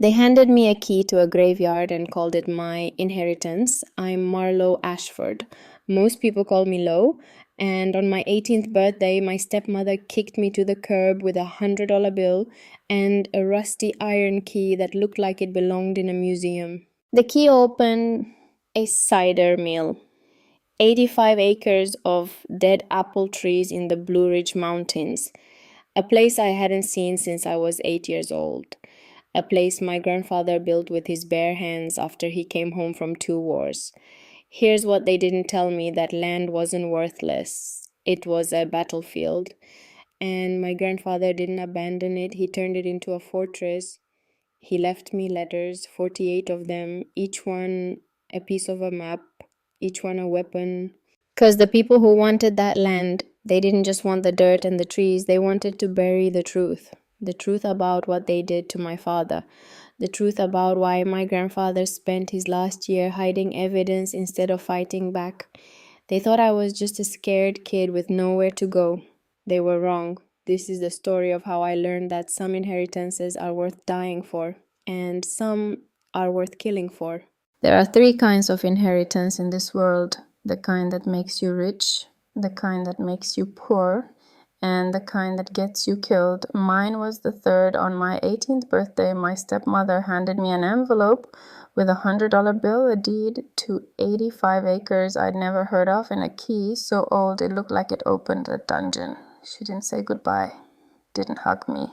They handed me a key to a graveyard and called it my inheritance. I'm Marlo Ashford. Most people call me Lo. And on my 18th birthday, my stepmother kicked me to the curb with $100 bill and a rusty iron key that looked like it belonged in a museum. The key opened a cider mill. 85 acres of dead apple trees in the Blue Ridge Mountains. A place I hadn't seen since I was 8 years old. A place my grandfather built with his bare hands after he came home from 2 wars. Here's what they didn't tell me: that land wasn't worthless. It was a battlefield. And my grandfather didn't abandon it. He turned it into a fortress. He left me letters, 48 of them, each one a piece of a map, each one a weapon. Because the people who wanted that land, they didn't just want the dirt and the trees, they wanted to bury the truth. The truth about what they did to my father. The truth about why my grandfather spent his last year hiding evidence instead of fighting back. They thought I was just a scared kid with nowhere to go. They were wrong. This is the story of how I learned that some inheritances are worth dying for, and some are worth killing for. There are 3 kinds of inheritance in this world: the kind that makes you rich, the kind that makes you poor, and the kind that gets you killed. Mine was the third. On my 18th birthday, my stepmother handed me an envelope with $100 bill, a deed to 85 acres I'd never heard of, and a key so old it looked like it opened a dungeon. She didn't say goodbye, didn't hug me,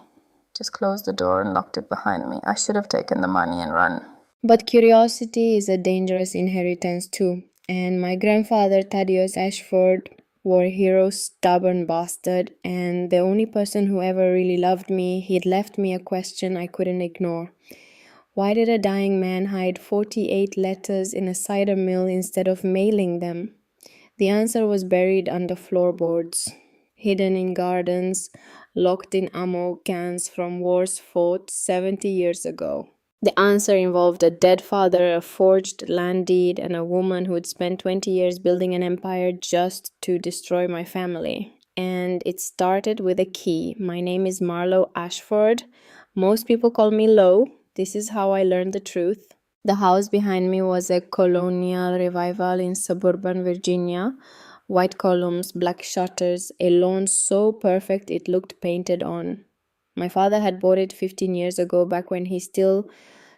just closed the door and locked it behind me. I should have taken the money and run. But curiosity is a dangerous inheritance too. And my grandfather, Thaddeus Ashford, war hero, stubborn bastard, and the only person who ever really loved me, he'd left me a question I couldn't ignore. Why did a dying man hide 48 letters in a cider mill instead of mailing them? The answer was buried under floorboards, hidden in gardens, locked in ammo cans from wars fought 70 years ago. The answer involved a dead father, a forged land deed, and a woman who had spent 20 years building an empire just to destroy my family. And it started with a key. My name is Marlo Ashford. Most people call me Lo. This is how I learned the truth. The house behind me was a colonial revival in suburban Virginia. White columns, black shutters, a lawn so perfect it looked painted on. My father had bought it 15 years ago, back when he still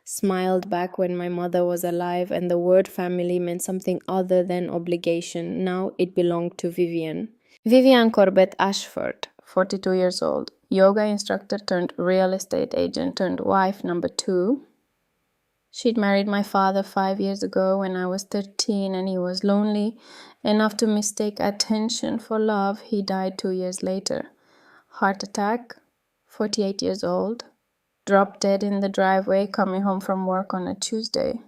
smiled, back when my mother was alive and the word family meant something other than obligation. Now it belonged to Vivian. Vivian Corbett Ashford, 42 years old, yoga instructor turned real estate agent turned wife number 2. She'd married my father 5 years ago when I was 13 and he was lonely enough to mistake attention for love. He died 2 years later. Heart attack, 48 years old. Dropped dead in the driveway coming home from work on a Tuesday.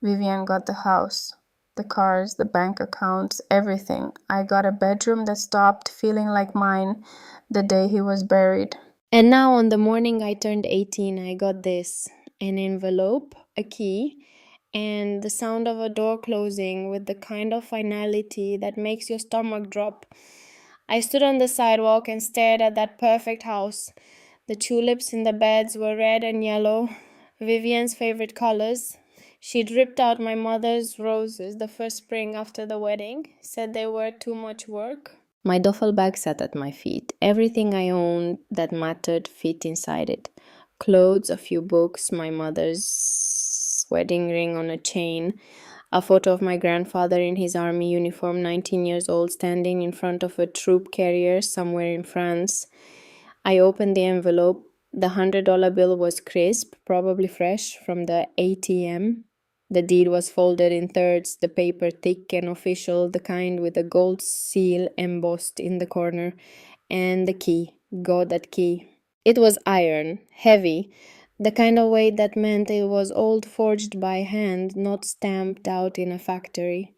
Vivian got the house, the cars, the bank accounts, everything. I got a bedroom that stopped feeling like mine the day he was buried. And now on the morning I turned 18, I got this: an envelope, a key, and the sound of a door closing with the kind of finality that makes your stomach drop. I stood on the sidewalk and stared at that perfect house. The tulips in the beds were red and yellow, Vivian's favorite colors. She'd ripped out my mother's roses the first spring after the wedding, said they were too much work. My duffel bag sat at my feet. Everything I owned that mattered fit inside it. Clothes, a few books, my mother's wedding ring on a chain, a photo of my grandfather in his army uniform, 19 years old, standing in front of a troop carrier somewhere in France. I opened the envelope. The $100 bill was crisp, probably fresh from the ATM. The deed was folded in thirds, the paper thick and official, the kind with a gold seal embossed in the corner. And the key. God, that key. It was iron, heavy, the kind of weight that meant it was old, forged by hand, not stamped out in a factory.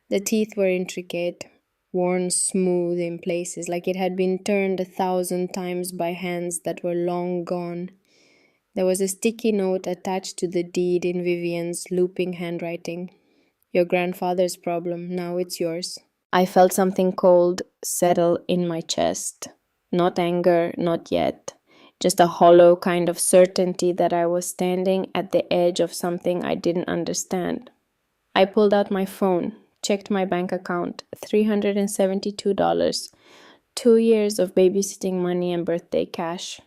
The teeth were intricate, worn smooth in places, like it had been turned 1,000 times by hands that were long gone. There was a sticky note attached to the deed in Vivian's looping handwriting. Your grandfather's problem, now it's yours. I felt something cold settle in my chest. Not anger, not yet. just a hollow kind of certainty that I was standing at the edge of something I didn't understand. I pulled out my phone, checked my bank account, $372, 2 years of babysitting money and birthday cash.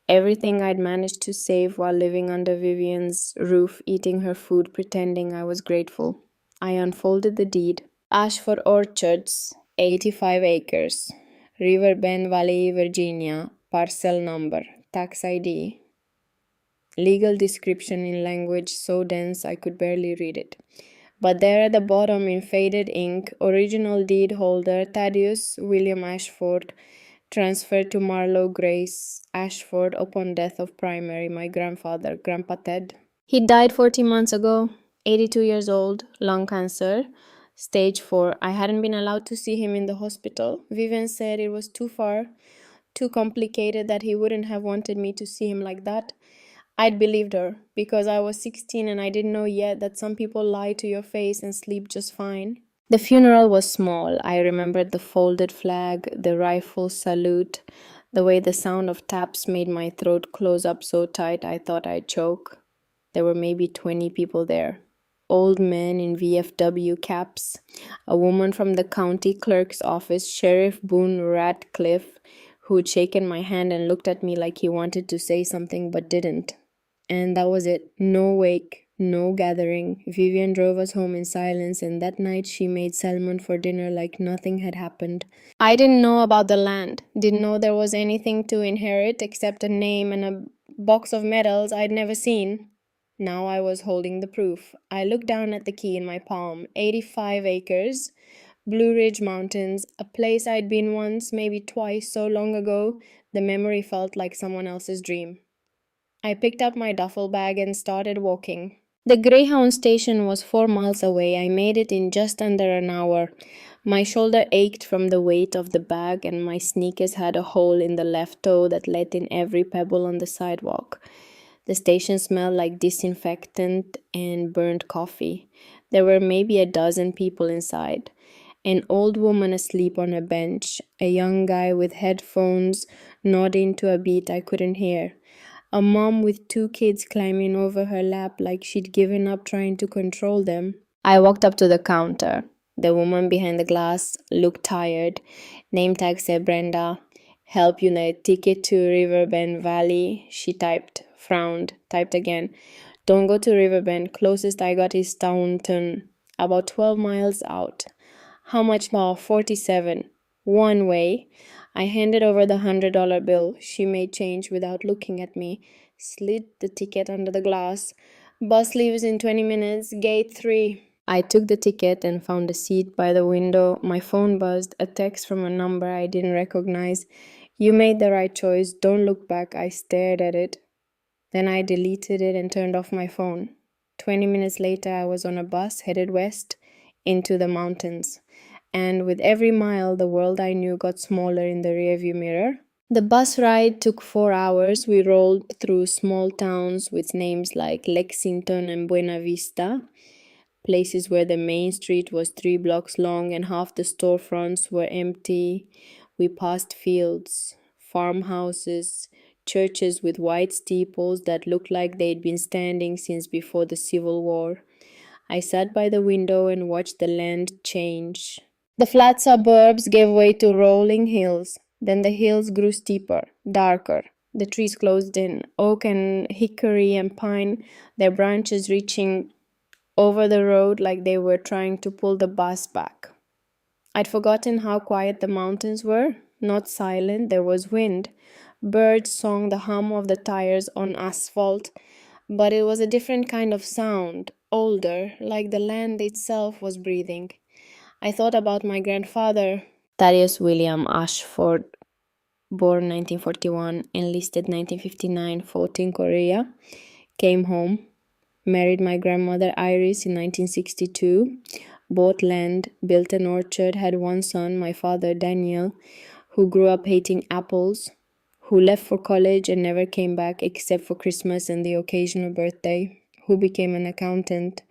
Everything I'd managed to save while living under Vivian's roof, eating her food, pretending I was grateful. I unfolded the deed. Ashford Orchards, 85 acres. Riverbend Valley, Virginia. Parcel number. Tax ID. Legal description in language so dense I could barely read it. But there at the bottom in faded ink, original deed holder Thaddeus William Ashford, transferred to Marlowe Grace Ashford upon death of primary, my grandfather, Grandpa Ted. He died 40 months ago, 82 years old, lung cancer, stage 4. I hadn't been allowed to see him in the hospital. Vivian said it was too far, too complicated, that he wouldn't have wanted me to see him like that. I'd believed her, because I was 16 and I didn't know yet that some people lie to your face and sleep just fine. The funeral was small. I remembered the folded flag, the rifle salute, the way the sound of taps made my throat close up so tight I thought I'd choke. There were maybe 20 people there. Old men in VFW caps, a woman from the county clerk's office, Sheriff Boone Ratcliffe, who'd shaken my hand and looked at me like he wanted to say something but didn't. And that was it. No wake, no gathering. Vivian drove us home in silence, and that night she made salmon for dinner like nothing had happened. I didn't know about the land, didn't know there was anything to inherit except a name and a box of medals I'd never seen. Now I was holding the proof. I looked down at the key in my palm. 85 acres. Blue Ridge Mountains, a place I'd been once, maybe twice, so long ago, the memory felt like someone else's dream. I picked up my duffel bag and started walking. The Greyhound station was 4 miles away. I made it in just under an hour. My shoulder ached from the weight of the bag, and my sneakers had a hole in the left toe that let in every pebble on the sidewalk. The station smelled like disinfectant and burnt coffee. There were maybe a dozen people inside. An old woman asleep on a bench, a young guy with headphones nodding to a beat I couldn't hear, a mom with 2 kids climbing over her lap like she'd given up trying to control them. I walked up to the counter. The woman behind the glass looked tired. Name tag said Brenda. Help you a ticket to Riverbend Valley, she typed, frowned, typed again. Don't go to Riverbend. Closest I got is Staunton, about 12 miles out. How much more? 47. One way. I handed over the $100 bill. She made change without looking at me, slid the ticket under the glass. Bus leaves in 20 minutes, gate 3. I took the ticket and found a seat by the window. My phone buzzed, a text from a number I didn't recognize. You made the right choice. Don't look back. I stared at it. Then I deleted it and turned off my phone. 20 minutes later, I was on a bus headed west into the mountains. And with every mile, the world I knew got smaller in the rearview mirror. The bus ride took 4 hours. We rolled through small towns with names like Lexington and Buena Vista, places where the main street was 3 blocks long and half the storefronts were empty. We passed fields, farmhouses, churches with white steeples that looked like they'd been standing since before the Civil War. I sat by the window and watched the land change. The flat suburbs gave way to rolling hills. Then the hills grew steeper, darker. The trees closed in, oak and hickory and pine, their branches reaching over the road like they were trying to pull the bus back. I'd forgotten how quiet the mountains were. Not silent, there was wind. Birds sang the hum of the tires on asphalt, but it was a different kind of sound, older, like the land itself was breathing. I thought about my grandfather, Thaddeus William Ashford, born 1941, enlisted 1959, fought in Korea, came home, married my grandmother Iris in 1962, bought land, built an orchard, had 1 son, my father Daniel, who grew up hating apples, who left for college and never came back except for Christmas and the occasional birthday, who became an accountant,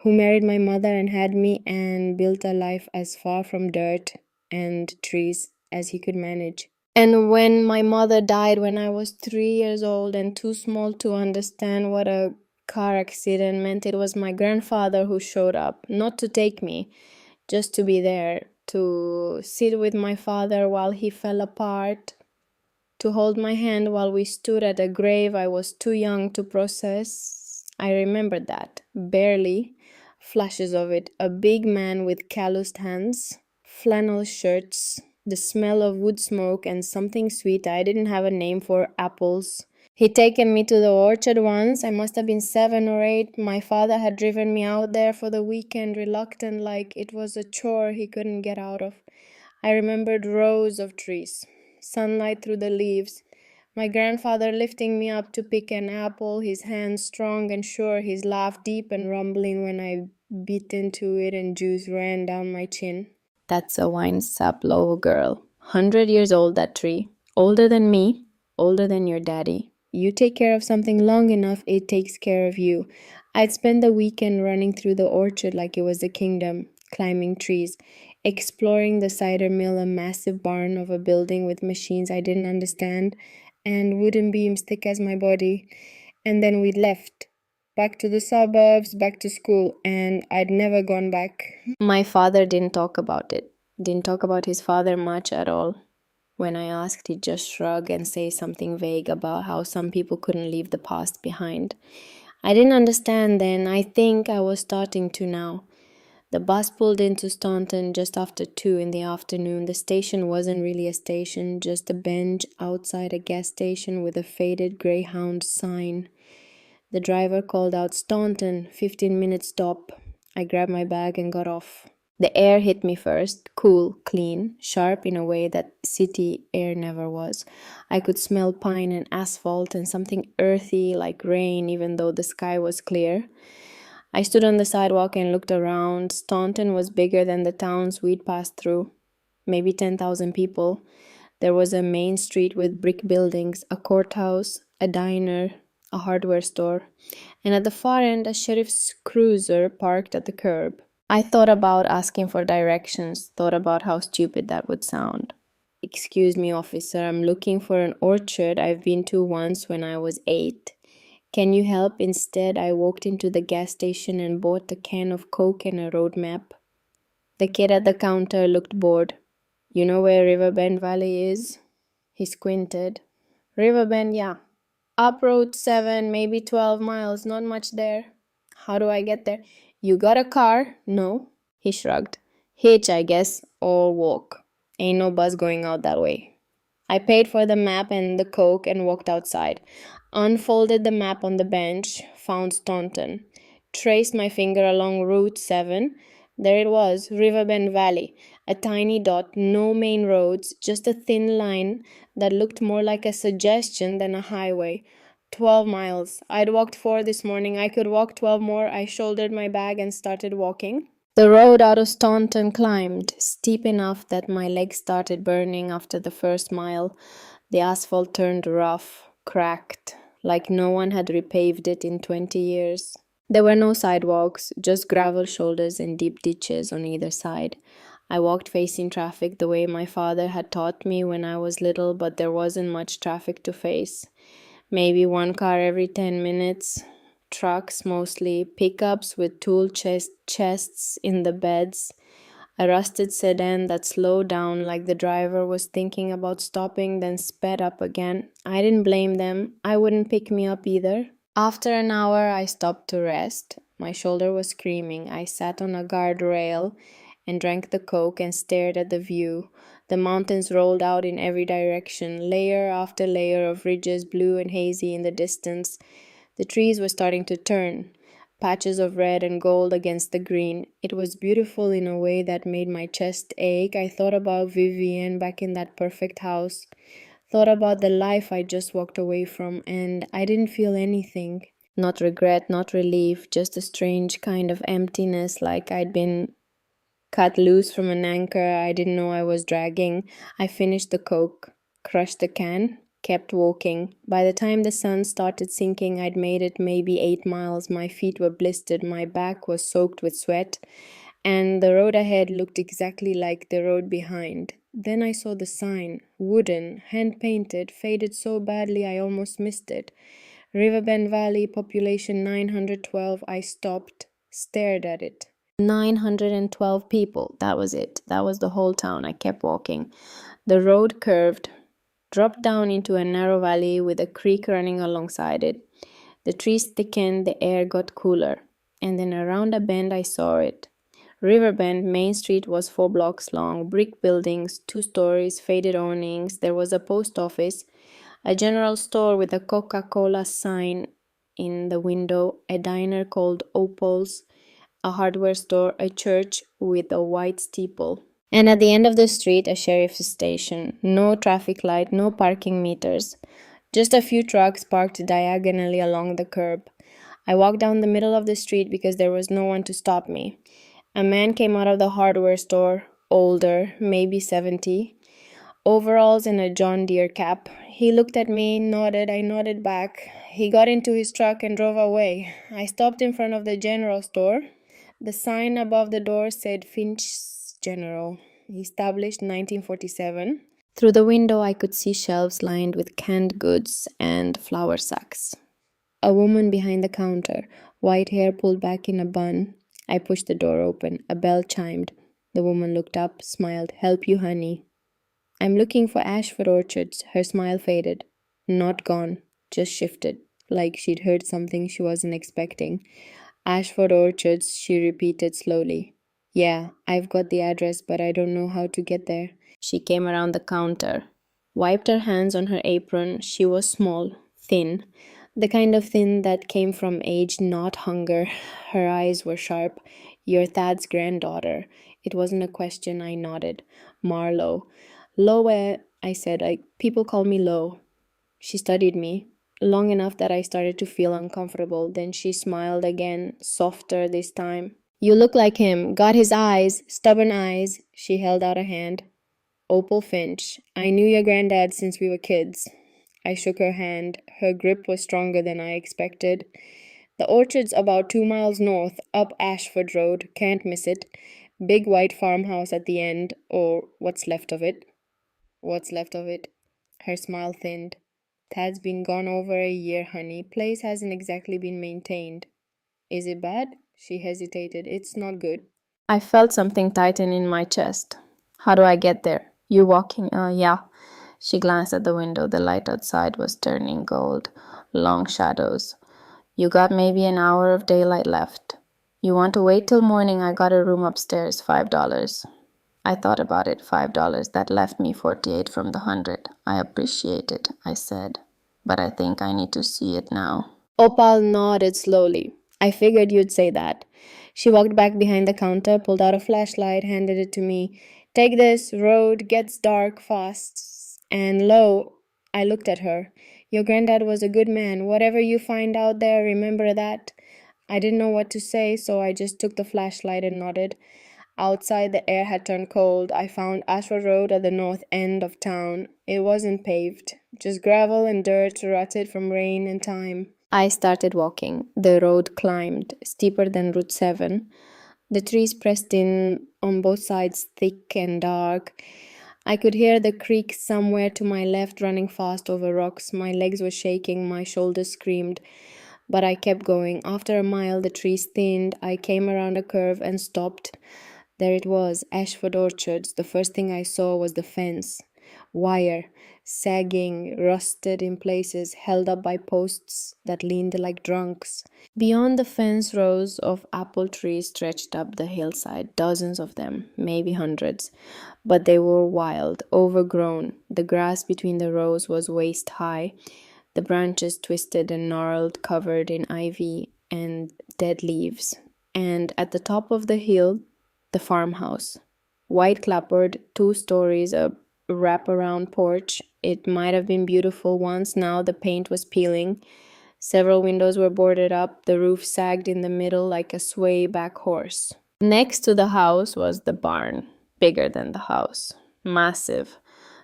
who married my mother and had me and built a life as far from dirt and trees as he could manage. And when my mother died when I was 3 years old and too small to understand what a car accident meant, it was my grandfather who showed up, not to take me, just to be there, to sit with my father while he fell apart, to hold my hand while we stood at a grave I was too young to process. I remembered that, barely, flashes of it. A big man with calloused hands, flannel shirts, the smell of wood smoke, and something sweet I didn't have a name for, apples. He'd taken me to the orchard once. I must have been 7 or 8. My father had driven me out there for the weekend, reluctant, like it was a chore he couldn't get out of. I remembered rows of trees, sunlight through the leaves, my grandfather lifting me up to pick an apple, his hand strong and sure, his laugh deep and rumbling when I bit into it and juice ran down my chin. That's a wine saplow girl. 100 years old, that tree. Older than me, older than your daddy. You take care of something long enough, it takes care of you. I'd spend the weekend running through the orchard like it was a kingdom, climbing trees, exploring the cider mill, a massive barn of a building with machines I didn't understand, and wooden beams thick as my body. And then we left. Back to the suburbs, back to school, and I'd never gone back. My father didn't talk about it, didn't talk about his father much at all. When I asked, he'd just shrug and say something vague about how some people couldn't leave the past behind. I didn't understand then. I think I was starting to now. The bus pulled into Staunton just after 2 in the afternoon. The station wasn't really a station, just a bench outside a gas station with a faded Greyhound sign. The driver called out, "Staunton, 15-minute stop." I grabbed my bag and got off. The air hit me first, cool, clean, sharp in a way that city air never was. I could smell pine and asphalt and something earthy like rain, even though the sky was clear. I stood on the sidewalk and looked around. Staunton was bigger than the towns we'd passed through, maybe 10,000 people. There was a main street with brick buildings, a courthouse, a diner, a hardware store, and at the far end, a sheriff's cruiser parked at the curb. I thought about asking for directions, thought about how stupid that would sound. "Excuse me, officer, I'm looking for an orchard I've been to once when I was 8. Can you help?" Instead, I walked into the gas station and bought a can of Coke and a road map. The kid at the counter looked bored. "You know where Riverbend Valley is?" He squinted. "Riverbend, yeah. Up Road 7, maybe 12 miles, not much there." "How do I get there?" "You got a car?" "No." He shrugged. "Hitch, I guess, or walk. Ain't no bus going out that way." I paid for the map and the Coke and walked outside. Unfolded the map on the bench, found Staunton. Traced my finger along Route 7. There it was, Riverbend Valley. A tiny dot, no main roads, just a thin line that looked more like a suggestion than a highway. 12 miles. I'd walked 4 this morning. I could walk 12 more. I shouldered my bag and started walking. The road out of Staunton climbed, steep enough that my legs started burning after the first mile. The asphalt turned rough, cracked, like no one had repaved it in 20 years. There were no sidewalks, just gravel shoulders and deep ditches on either side. I walked facing traffic the way my father had taught me when I was little, but there wasn't much traffic to face. Maybe one car every 10 minutes. Trucks mostly, pickups with tool chests in the beds, a rusted sedan that slowed down like the driver was thinking about stopping, then sped up again. I didn't blame them. I wouldn't pick me up either. After an hour, I stopped to rest. My shoulder was screaming. I sat on a guardrail and drank the Coke and stared at the view. The mountains rolled out in every direction, layer after layer of ridges, blue and hazy in the distance. The trees were starting to turn, patches of red and gold against the green. It was beautiful in a way that made my chest ache. I thought about Vivienne back in that perfect house, thought about the life I just walked away from, and I didn't feel anything. Not regret, not relief, just a strange kind of emptiness, like I'd been cut loose from an anchor I didn't know I was dragging. I finished the Coke, crushed the can, kept walking. By the time the sun started sinking, I'd made it maybe 8 miles. My feet were blistered, my back was soaked with sweat, and the road ahead looked exactly like the road behind. Then I saw the sign, wooden, hand painted, faded so badly I almost missed it. Riverbend Valley, population 912. I stopped, stared at it. 912 people. That was it. That was the whole town. I kept walking. The road curved, dropped down into a narrow valley with a creek running alongside it. The trees thickened, the air got cooler. And then around a bend, I saw it. Riverbend Main Street was 4 blocks long, brick buildings, 2 stories, faded awnings. There was a post office, a general store with a Coca-Cola sign in the window, a diner called Opal's, a hardware store, a church with a white steeple. And at the end of the street, a sheriff's station. No traffic light, no parking meters. Just a few trucks parked diagonally along the curb. I walked down the middle of the street because there was no one to stop me. A man came out of the hardware store, older, maybe 70, overalls and a John Deere cap. He looked at me, nodded, I nodded back. He got into his truck and drove away. I stopped in front of the general store. The sign above the door said Finch's General, established 1947. Through the window, I could see shelves lined with canned goods and flour sacks. A woman behind the counter, white hair pulled back in a bun. I pushed the door open. A bell chimed. The woman looked up, smiled. "Help you, honey." "I'm looking for Ashford Orchards." Her smile faded. Not gone, just shifted, like she'd heard something she wasn't expecting. "Ashford Orchards," she repeated slowly. "Yeah, I've got the address, but I don't know how to get there." She came around the counter, wiped her hands on her apron. She was small, thin, the kind of thin that came from age, not hunger. Her eyes were sharp. "You're Thad's granddaughter." It wasn't a question. I nodded. "Marlowe." "Lowe," I said. People call me Lowe." She studied me long enough that I started to feel uncomfortable. Then she smiled again, softer this time. "You look like him. Got his eyes, stubborn eyes." She held out a hand. "Opal Finch. I knew your granddad since we were kids." I shook her hand. Her grip was stronger than I expected. "The orchard's about 2 miles north, up Ashford Road. Can't miss it. Big white farmhouse at the end, or what's left of it." "What's left of it?" Her smile thinned. "Thad's been gone over a year, honey. Place hasn't exactly been maintained." "Is it bad?" She hesitated. "It's not good." I felt something tighten in my chest. "How do I get there?" "You walking?" Yeah." She glanced at the window. The light outside was turning gold. Long shadows. "You got maybe an hour of daylight left. You want to wait till morning? I got a room upstairs, $5. I thought about it. $5. That left me 48 from the 100. "I appreciate it," I said, "but I think I need to see it now." Opal nodded slowly. "I figured you'd say that." She walked back behind the counter, pulled out a flashlight, handed it to me. "Take this. Road gets dark fast. And low." I looked at her. "Your granddad was a good man. Whatever you find out there, remember that." I didn't know what to say, so I just took the flashlight and nodded. Outside, the air had turned cold. I found Ashford Road at the north end of town. It wasn't paved, just gravel and dirt rotted from rain and time. I started walking. The road climbed, steeper than Route 7. The trees pressed in on both sides, thick and dark. I could hear the creek somewhere to my left running fast over rocks. My legs were shaking, my shoulders screamed. But I kept going. After a mile, the trees thinned. I came around a curve and stopped. There it was, Ashford Orchards. The first thing I saw was the fence. Wire, sagging, rusted in places, held up by posts that leaned like drunks. Beyond the fence, rows of apple trees stretched up the hillside, dozens of them, maybe hundreds. But they were wild, overgrown. The grass between the rows was waist high, the branches twisted and gnarled, covered in ivy and dead leaves. And at the top of the hill, the farmhouse. White clapboard, 2 stories, a wraparound porch. It might have been beautiful once. Now the paint was peeling. Several windows were boarded up. The roof sagged in the middle like a sway-back horse. Next to the house was the barn, bigger than the house, massive.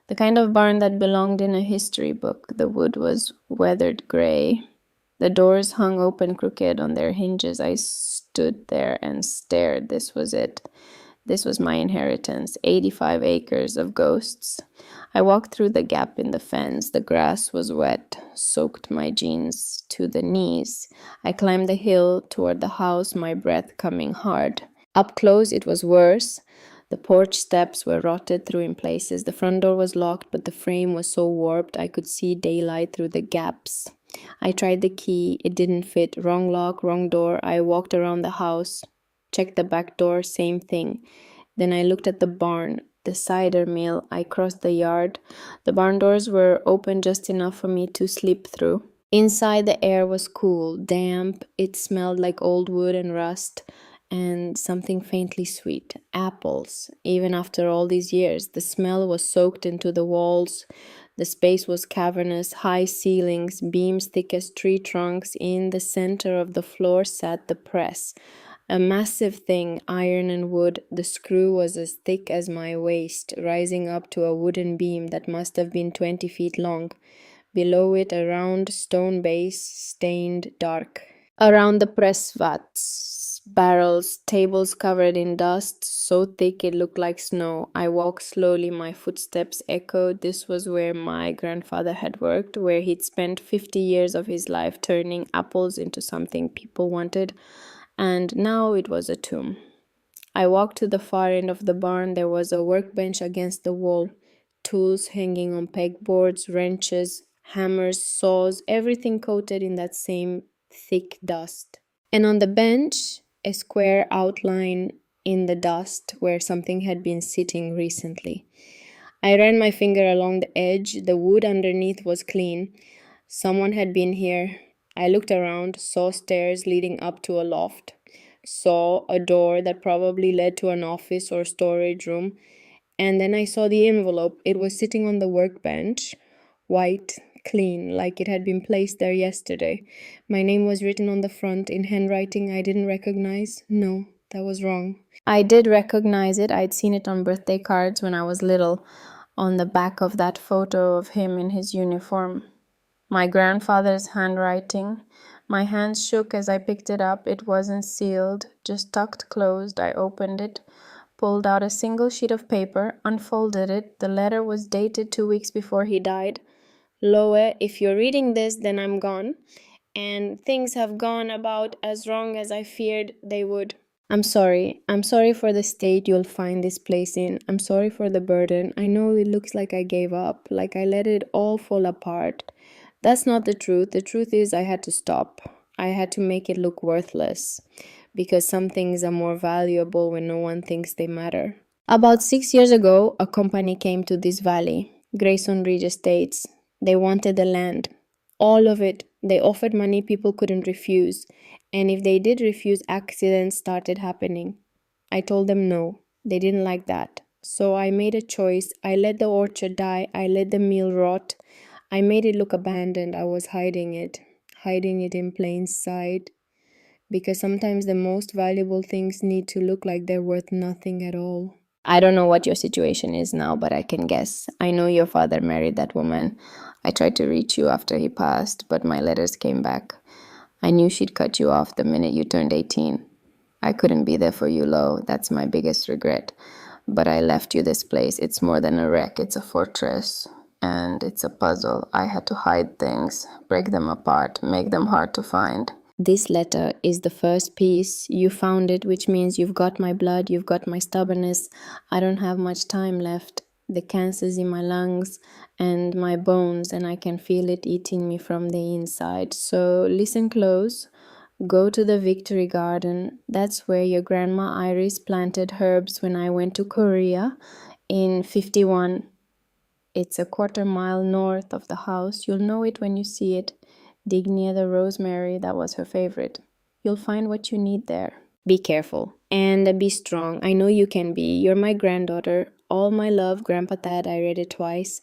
The kind of barn that belonged in a history book. The wood was weathered gray. The doors hung open crooked on their hinges. I stood there and stared. This was it. This was my inheritance, 85 acres of ghosts. I walked through the gap in the fence. The grass was wet, soaked my jeans to the knees. I climbed the hill toward the house, my breath coming hard. Up close, it was worse. The porch steps were rotted through in places. The front door was locked, but the frame was so warped I could see daylight through the gaps. I tried the key. It didn't fit. Wrong lock, wrong door. I walked around the house, checked the back door, same thing. Then I looked at the barn, the cider mill. I crossed the yard. The barn doors were open just enough for me to slip through. Inside, the air was cool, damp. It smelled like old wood and rust and something faintly sweet. Apples. Even after all these years, the smell was soaked into the walls. The space was cavernous, high ceilings, beams thick as tree trunks. In the center of the floor sat the press. A massive thing, iron and wood. The screw was as thick as my waist, rising up to a wooden beam that must have been 20 feet long. Below it, a round stone base, stained dark. Around the press vats, barrels, tables covered in dust, so thick it looked like snow. I walked slowly, my footsteps echoed. This was where my grandfather had worked, where he'd spent 50 years of his life turning apples into something people wanted, and now it was a tomb. I walked to the far end of the barn. There was a workbench against the wall, tools hanging on pegboards, wrenches, hammers, saws, everything coated in that same thick dust. And on the bench, a square outline in the dust where something had been sitting recently. I ran my finger along the edge. The wood underneath was clean. Someone had been here. I looked around, saw stairs leading up to a loft, saw a door that probably led to an office or storage room, and then I saw the envelope. It was sitting on the workbench, white, clean, like it had been placed there yesterday. My name was written on the front in handwriting I didn't recognize. No, that was wrong. I did recognize it. I'd seen it on birthday cards when I was little, on the back of that photo of him in his uniform. My grandfather's handwriting. My hands shook as I picked it up. It wasn't sealed, just tucked closed. I opened it, pulled out a single sheet of paper, unfolded it. The letter was dated 2 weeks before he died. Loe, if you're reading this, then I'm gone, and things have gone about as wrong as I feared they would. I'm sorry. I'm sorry for the state you'll find this place in. I'm sorry for the burden. I know it looks like I gave up, like I let it all fall apart. That's not the truth. The truth is I had to stop. I had to make it look worthless, because some things are more valuable when no one thinks they matter. About 6 years ago, a company came to this valley, Grayson Ridge Estates. They wanted the land, all of it. They offered money people couldn't refuse, and if they did refuse, accidents started happening. I told them no. They didn't like that. So I made a choice. I let the orchard die. I let the mill rot. I made it look abandoned. I was hiding it in plain sight, because sometimes the most valuable things need to look like they're worth nothing at all. I don't know what your situation is now, but I can guess. I know your father married that woman. I tried to reach you after he passed, but my letters came back. I knew she'd cut you off the minute you turned 18. I couldn't be there for you, Lo. That's my biggest regret. But I left you this place. It's more than a wreck. It's a fortress. And it's a puzzle. I had to hide things, break them apart, make them hard to find. This letter is the first piece. You found it, which means you've got my blood, you've got my stubbornness. I don't have much time left. The cancer's in my lungs and my bones, and I can feel it eating me from the inside. So listen close. Go to the Victory Garden. That's where your grandma Iris planted herbs when I went to Korea in 51. It's a quarter-mile north of the house. You'll know it when you see it. Dig near the rosemary. That was her favorite. You'll find what you need there. Be careful and be strong. I know you can be. You're my granddaughter. All my love, Grandpa Thad. I read it twice.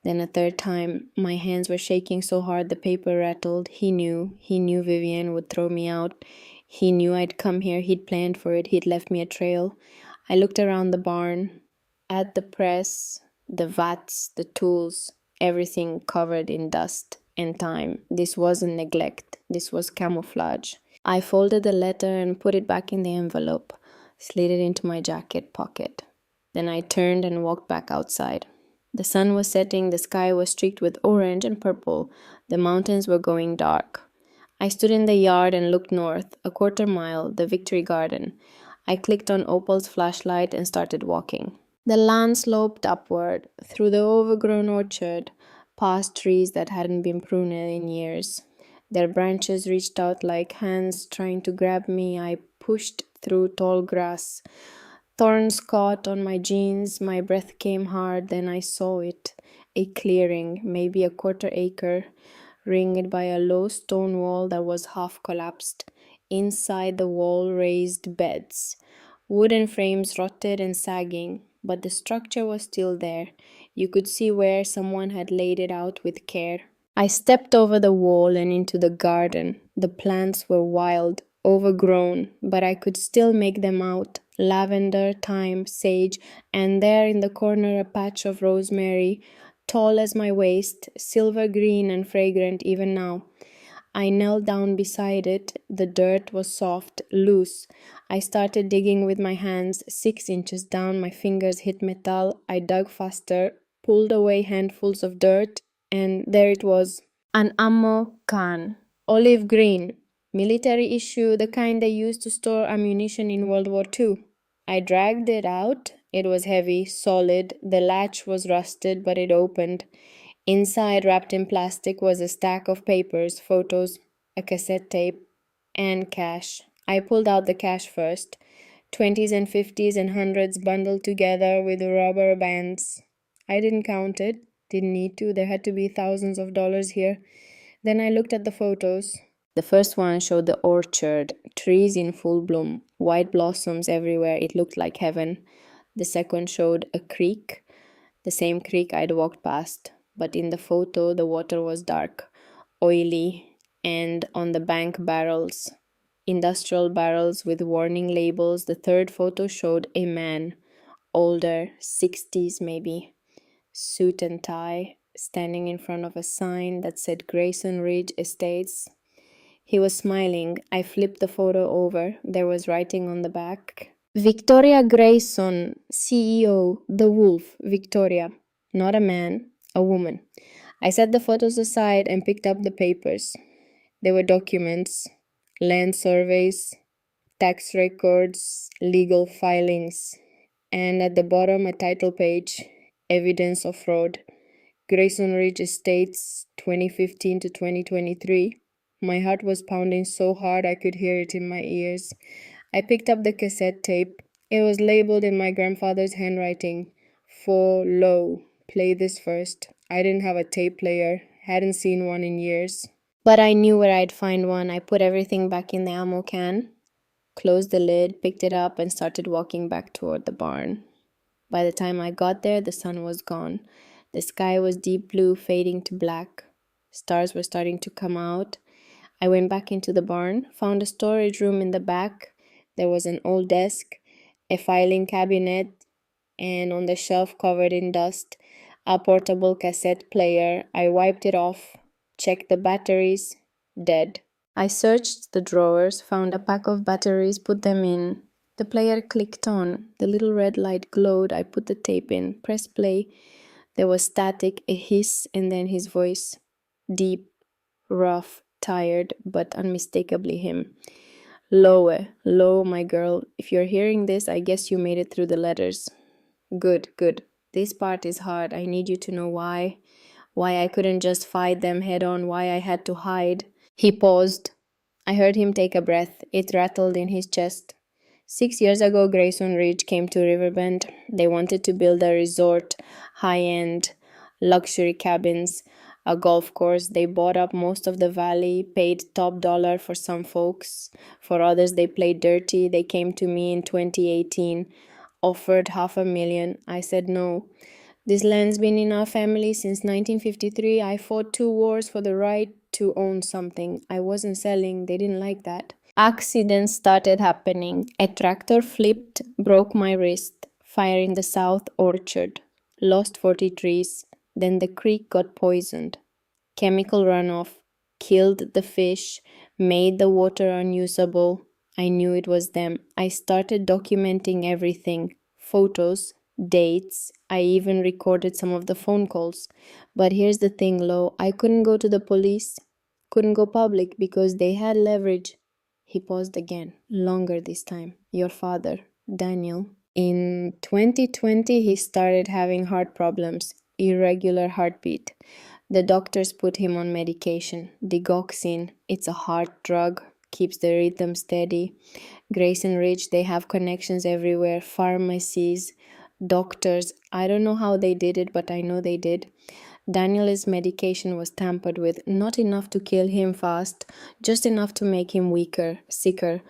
Then a third time. My hands were shaking so hard the paper rattled. He knew. He knew Vivian would throw me out. He knew I'd come here. He'd planned for it. He'd left me a trail. I looked around the barn, at the press, the vats, the tools, everything covered in dust and time. This wasn't neglect. This was camouflage. I folded the letter and put it back in the envelope. slid it into my jacket pocket. Then I turned and walked back outside. The sun was setting, the sky was streaked with orange and purple, the mountains were going dark. I stood in the yard and looked north, a quarter mile, the Victory Garden. I clicked on Opal's flashlight and started walking. The land sloped upward, through the overgrown orchard, past trees that hadn't been pruned in years. Their branches reached out like hands trying to grab me. I pushed through tall grass. Thorns caught on my jeans, my breath came hard, then I saw it. A clearing, maybe a quarter acre, ringed by a low stone wall that was half collapsed. Inside the wall, raised beds. Wooden frames rotted and sagging, but the structure was still there. You could see where someone had laid it out with care. I stepped over the wall and into the garden. The plants were wild, overgrown, but I could still make them out. Lavender, thyme, sage, and there in the corner a patch of rosemary, tall as my waist, silver green and fragrant even now. I knelt down beside it. The dirt was soft, loose. I started digging with my hands. 6 inches down, my fingers hit metal. I dug faster, pulled away handfuls of dirt, and there it was. An ammo can. Olive green. Military issue, the kind they used to store ammunition in World War II. I dragged it out. It was heavy, solid. The latch was rusted, but it opened. Inside, wrapped in plastic, was a stack of papers, photos, a cassette tape, and cash. I pulled out the cash first. 20s and 50s and hundreds bundled together with rubber bands. I didn't count it. Didn't need to. There had to be thousands of dollars here. Then I looked at the photos. The first one showed the orchard, trees in full bloom, white blossoms everywhere. It looked like heaven. The second showed a creek, the same creek I'd walked past. But in the photo, the water was dark, oily, and on the bank barrels, industrial barrels with warning labels. The third photo showed a man, older, 60s maybe, suit and tie, standing in front of a sign that said Grayson Ridge Estates. He was smiling. I flipped the photo over. There was writing on the back. Victoria Grayson, CEO, The Wolf, Victoria. Not a man, a woman. I set the photos aside and picked up the papers. There were documents, land surveys, tax records, legal filings, and at the bottom a title page, Evidence of Fraud, Grayson Ridge Estates, 2015 to 2023. My heart was pounding so hard I could hear it in my ears. I picked up the cassette tape. It was labeled in my grandfather's handwriting, For Low. Play this first. I didn't have a tape player, hadn't seen one in years. But I knew where I'd find one. I put everything back in the ammo can, closed the lid, picked it up, and started walking back toward the barn. By the time I got there, the sun was gone. The sky was deep blue, fading to black. Stars were starting to come out. I went back into the barn, found a storage room in the back. There was an old desk, a filing cabinet, and on the shelf covered in dust, a portable cassette player. I wiped it off, checked the batteries, dead. I searched the drawers, found a pack of batteries, put them in. The player clicked on. The little red light glowed. I put the tape in, pressed play. There was static, a hiss, and then his voice. Deep, rough, tired, but unmistakably him. Lowe, Low, my girl. If you're hearing this, I guess you made it through the letters. Good, good. This part is hard. I need you to know why. Why I couldn't just fight them head on, why I had to hide. He paused. I heard him take a breath. It rattled in his chest. 6 years ago, Grayson Ridge came to Riverbend. They wanted to build a resort, high-end, luxury cabins, a golf course. They bought up most of the valley, paid top dollar for some folks. For others, they played dirty. They came to me in 2018, offered $500,000. I said no. This land's been in our family since 1953. I fought 2 wars for the right to own something. I wasn't selling. They didn't like that. Accidents started happening. A tractor flipped, broke my wrist. Fire in the south orchard. Lost 40 trees. Then the creek got poisoned. Chemical runoff killed the fish, made the water unusable. I knew it was them. I started documenting everything, photos, dates. I even recorded some of the phone calls. But here's the thing, Lo, I couldn't go to the police, couldn't go public because they had leverage. He paused again, longer this time. Your father, Daniel. In 2020, he started having heart problems, irregular heartbeat. The doctors put him on medication, digoxin. It's a heart drug, keeps the rhythm steady. Grace and Rich, they have connections everywhere, pharmacies, doctors. I don't know how they did it, but I know they did. Daniel's medication was tampered with, not enough to kill him fast, just enough to make him weaker, sicker.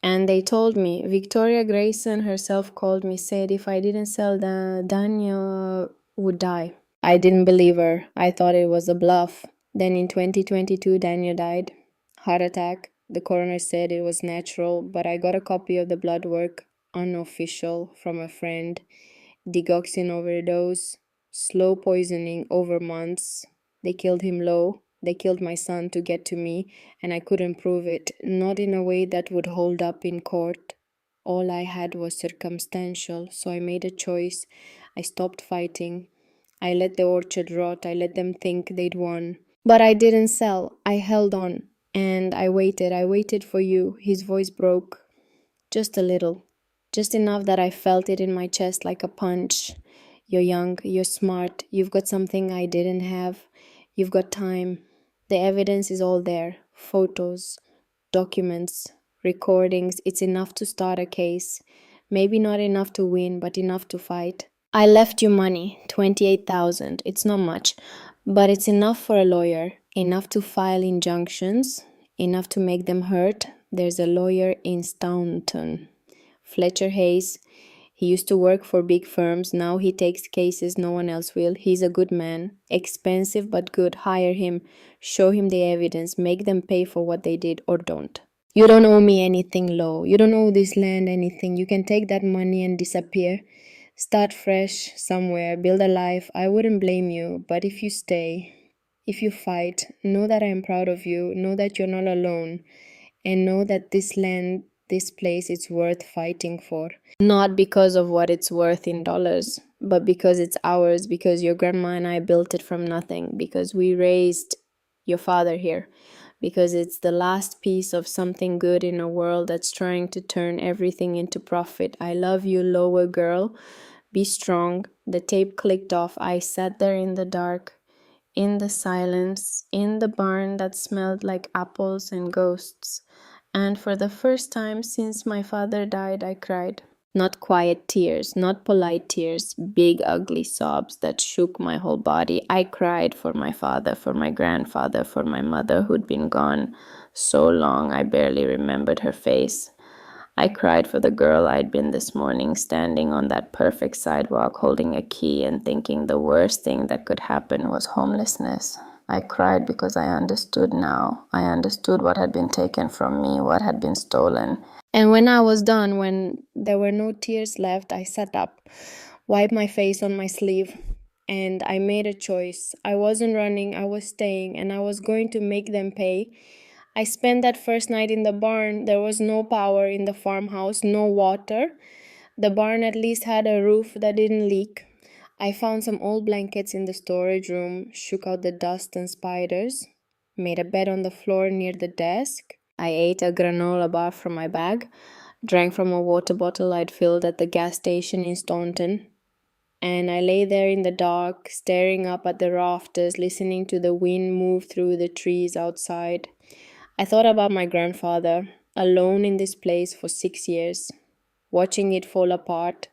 And they told me, Victoria Grayson herself called me, said if I didn't sell, Daniel would die. I didn't believe her. I thought it was a bluff. Then in 2022, Daniel died. Heart attack. The coroner said it was natural, but I got a copy of the blood work, unofficial, from a friend. Digoxin overdose, slow poisoning over months. They killed him low. They killed my son to get to me, and I couldn't prove it, not in a way that would hold up in court. All I had was circumstantial, so I made a choice. I stopped fighting. I let the orchard rot. I let them think they'd won. But I didn't sell. I held on. And I waited. I waited for you. His voice broke. Just a little. Just enough that I felt it in my chest like a punch. You're young. You're smart. You've got something I didn't have. You've got time. The evidence is all there. Photos, documents, recordings. It's enough to start a case. Maybe not enough to win, but enough to fight. I left you money, 28,000. It's not much, but it's enough for a lawyer, enough to file injunctions, enough to make them hurt. There's a lawyer in Staunton, Fletcher Hayes. He used to work for big firms. Now he takes cases no one else will. He's a good man, expensive but good. Hire him, show him the evidence, make them pay for what they did or don't. You don't owe me anything, Lo. You don't owe this land anything. You can take that money and disappear. Start fresh somewhere, build a life. I wouldn't blame you, but if you stay, if you fight, know that I am proud of you, know that you're not alone, and know that this land, this place, is worth fighting for. Not because of what it's worth in dollars, but because it's ours, because your grandma and I built it from nothing, because we raised your father here, because it's the last piece of something good in a world that's trying to turn everything into profit. I love you, lower girl. Be strong. The tape clicked off. I sat there in the dark, in the silence, in the barn that smelled like apples and ghosts. And for the first time since my father died, I cried. Not quiet tears, not polite tears, big ugly sobs that shook my whole body. I cried for my father, for my grandfather, for my mother who'd been gone so long I barely remembered her face. I cried for the girl I'd been this morning, standing on that perfect sidewalk holding a key and thinking the worst thing that could happen was homelessness. I cried because I understood now. I understood what had been taken from me, what had been stolen. And when I was done, when there were no tears left, I sat up, wiped my face on my sleeve, and I made a choice. I wasn't running, I was staying, and I was going to make them pay. I spent that first night in the barn. There was no power in the farmhouse, no water. The barn at least had a roof that didn't leak. I found some old blankets in the storage room, shook out the dust and spiders, made a bed on the floor near the desk. I ate a granola bar from my bag, drank from a water bottle I'd filled at the gas station in Staunton. And I lay there in the dark, staring up at the rafters, listening to the wind move through the trees outside. I thought about my grandfather, alone in this place for 6 years, watching it fall apart,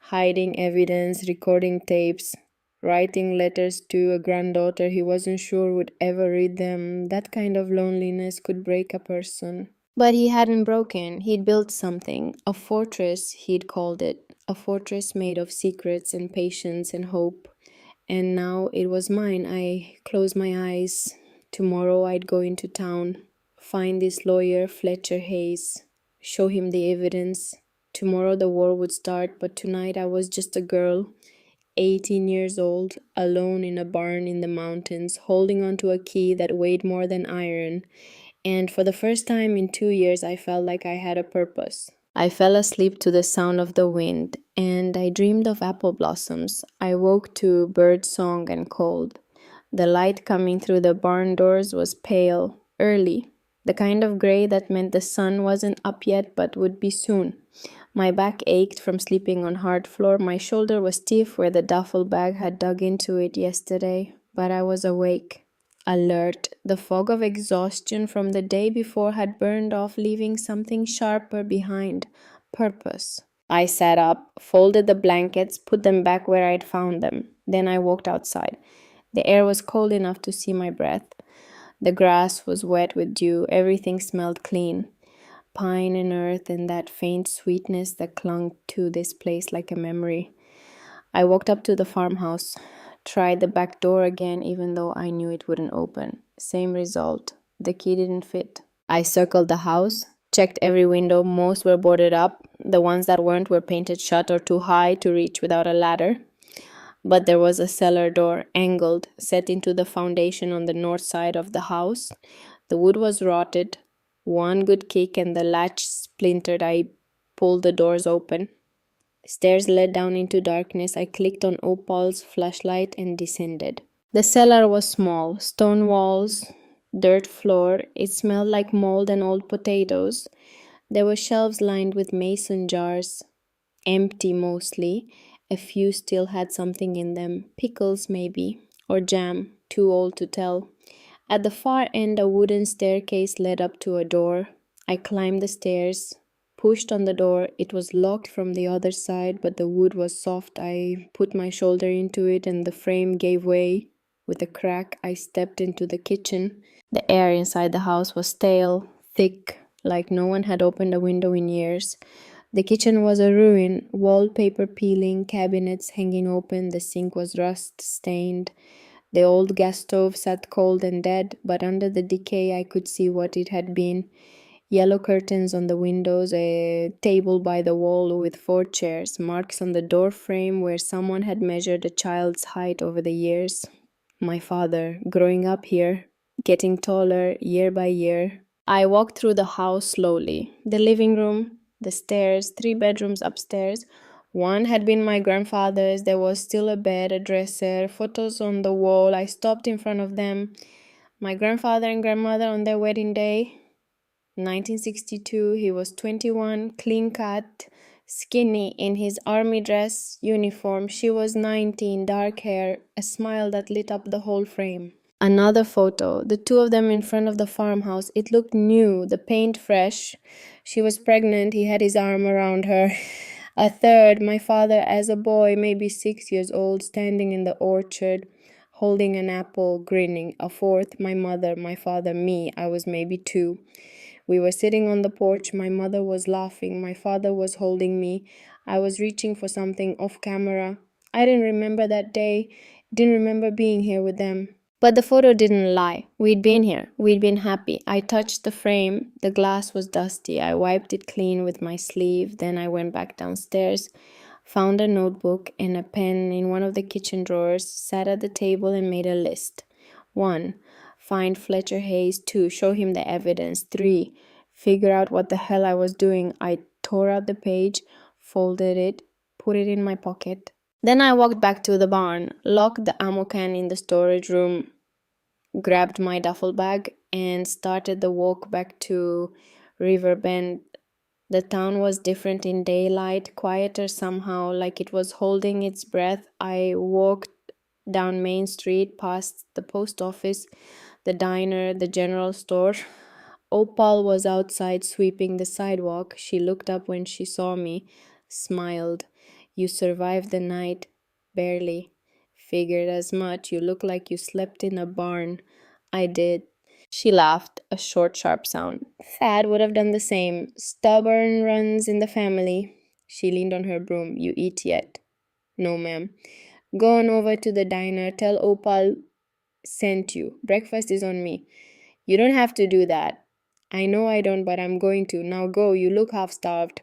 hiding evidence, recording tapes, writing letters to a granddaughter he wasn't sure would ever read them. That kind of loneliness could break a person. But he hadn't broken. He'd built something, a fortress, he'd called it, a fortress made of secrets and patience and hope. And now it was mine. I closed my eyes. Tomorrow I'd go into town, find this lawyer, Fletcher Hayes, show him the evidence. Tomorrow the war would start, but tonight I was just a girl, 18 years old, alone in a barn in the mountains, holding onto a key that weighed more than iron. And for the first time in 2 years, I felt like I had a purpose. I fell asleep to the sound of the wind, and I dreamed of apple blossoms. I woke to bird song and cold. The light coming through the barn doors was pale, early, the kind of gray that meant the sun wasn't up yet but would be soon. My back ached from sleeping on hard floor. My shoulder was stiff where the duffel bag had dug into it yesterday, but I was awake, alert. The fog of exhaustion from the day before had burned off, leaving something sharper behind. Purpose. I sat up, folded the blankets, put them back where I'd found them. Then I walked outside. The air was cold enough to see my breath. The grass was wet with dew. Everything smelled clean. Pine and earth and that faint sweetness that clung to this place like a memory. I walked up to the farmhouse, tried the back door again even though I knew it wouldn't open. Same result. The key didn't fit. I circled the house, checked every window. Most were boarded up. The ones that weren't were painted shut or too high to reach without a ladder. But there was a cellar door, angled, set into the foundation on the north side of the house. The wood was rotted. One good kick and the latch splintered. I pulled the doors open. Stairs led down into darkness. I clicked on Opal's flashlight and descended. The cellar was small, stone walls, dirt floor. It smelled like mold and old potatoes. There were shelves lined with mason jars, empty mostly. A few still had something in them, pickles maybe, or jam, too old to tell. At the far end, a wooden staircase led up to a door. I climbed the stairs, pushed on the door. It was locked from the other side, but the wood was soft. I put my shoulder into it and the frame gave way. With a crack, I stepped into the kitchen. The air inside the house was stale, thick, like no one had opened a window in years. The kitchen was a ruin, wallpaper peeling, cabinets hanging open, the sink was rust-stained. The old gas stove sat cold and dead, but under the decay I could see what it had been. Yellow curtains on the windows, a table by the wall with 4 chairs, marks on the door frame where someone had measured a child's height over the years. My father, growing up here, getting taller year by year. I walked through the house slowly. The living room, the stairs, 3 bedrooms upstairs. One had been my grandfather's. There was still a bed, a dresser, photos on the wall. I stopped in front of them. My grandfather and grandmother on their wedding day, 1962. He was 21, clean cut, skinny in his army dress uniform. She was 19, dark hair, a smile that lit up the whole frame. Another photo, the 2 of them in front of the farmhouse. It looked new, the paint fresh. She was pregnant, he had his arm around her. A third, my father as a boy, maybe 6 years old, standing in the orchard, holding an apple, grinning. A fourth, my mother, my father, me. I was maybe 2. We were sitting on the porch. My mother was laughing. My father was holding me. I was reaching for something off camera. I didn't remember that day. Didn't remember being here with them. But the photo didn't lie. We'd been here. We'd been happy. I touched the frame. The glass was dusty. I wiped it clean with my sleeve. Then I went back downstairs, found a notebook and a pen in one of the kitchen drawers, sat at the table and made a list. 1. Find Fletcher Hayes. 2. Show him the evidence. 3. Figure out what the hell I was doing. I tore out the page, folded it, put it in my pocket. Then I walked back to the barn, locked the ammo can in the storage room, grabbed my duffel bag, and started the walk back to Riverbend. The town was different in daylight, quieter somehow, like it was holding its breath. I walked down Main Street, past the post office, the diner, the general store. Opal was outside sweeping the sidewalk. She looked up when she saw me, smiled. You survived the night, barely. Figured as much. You look like you slept in a barn. I did. She laughed, a short, sharp sound. Thad would have done the same. Stubborn runs in the family. She leaned on her broom. You eat yet? No, ma'am. Go on over to the diner. Tell Opal sent you. Breakfast is on me. You don't have to do that. I know I don't, but I'm going to. Now go. You look half-starved.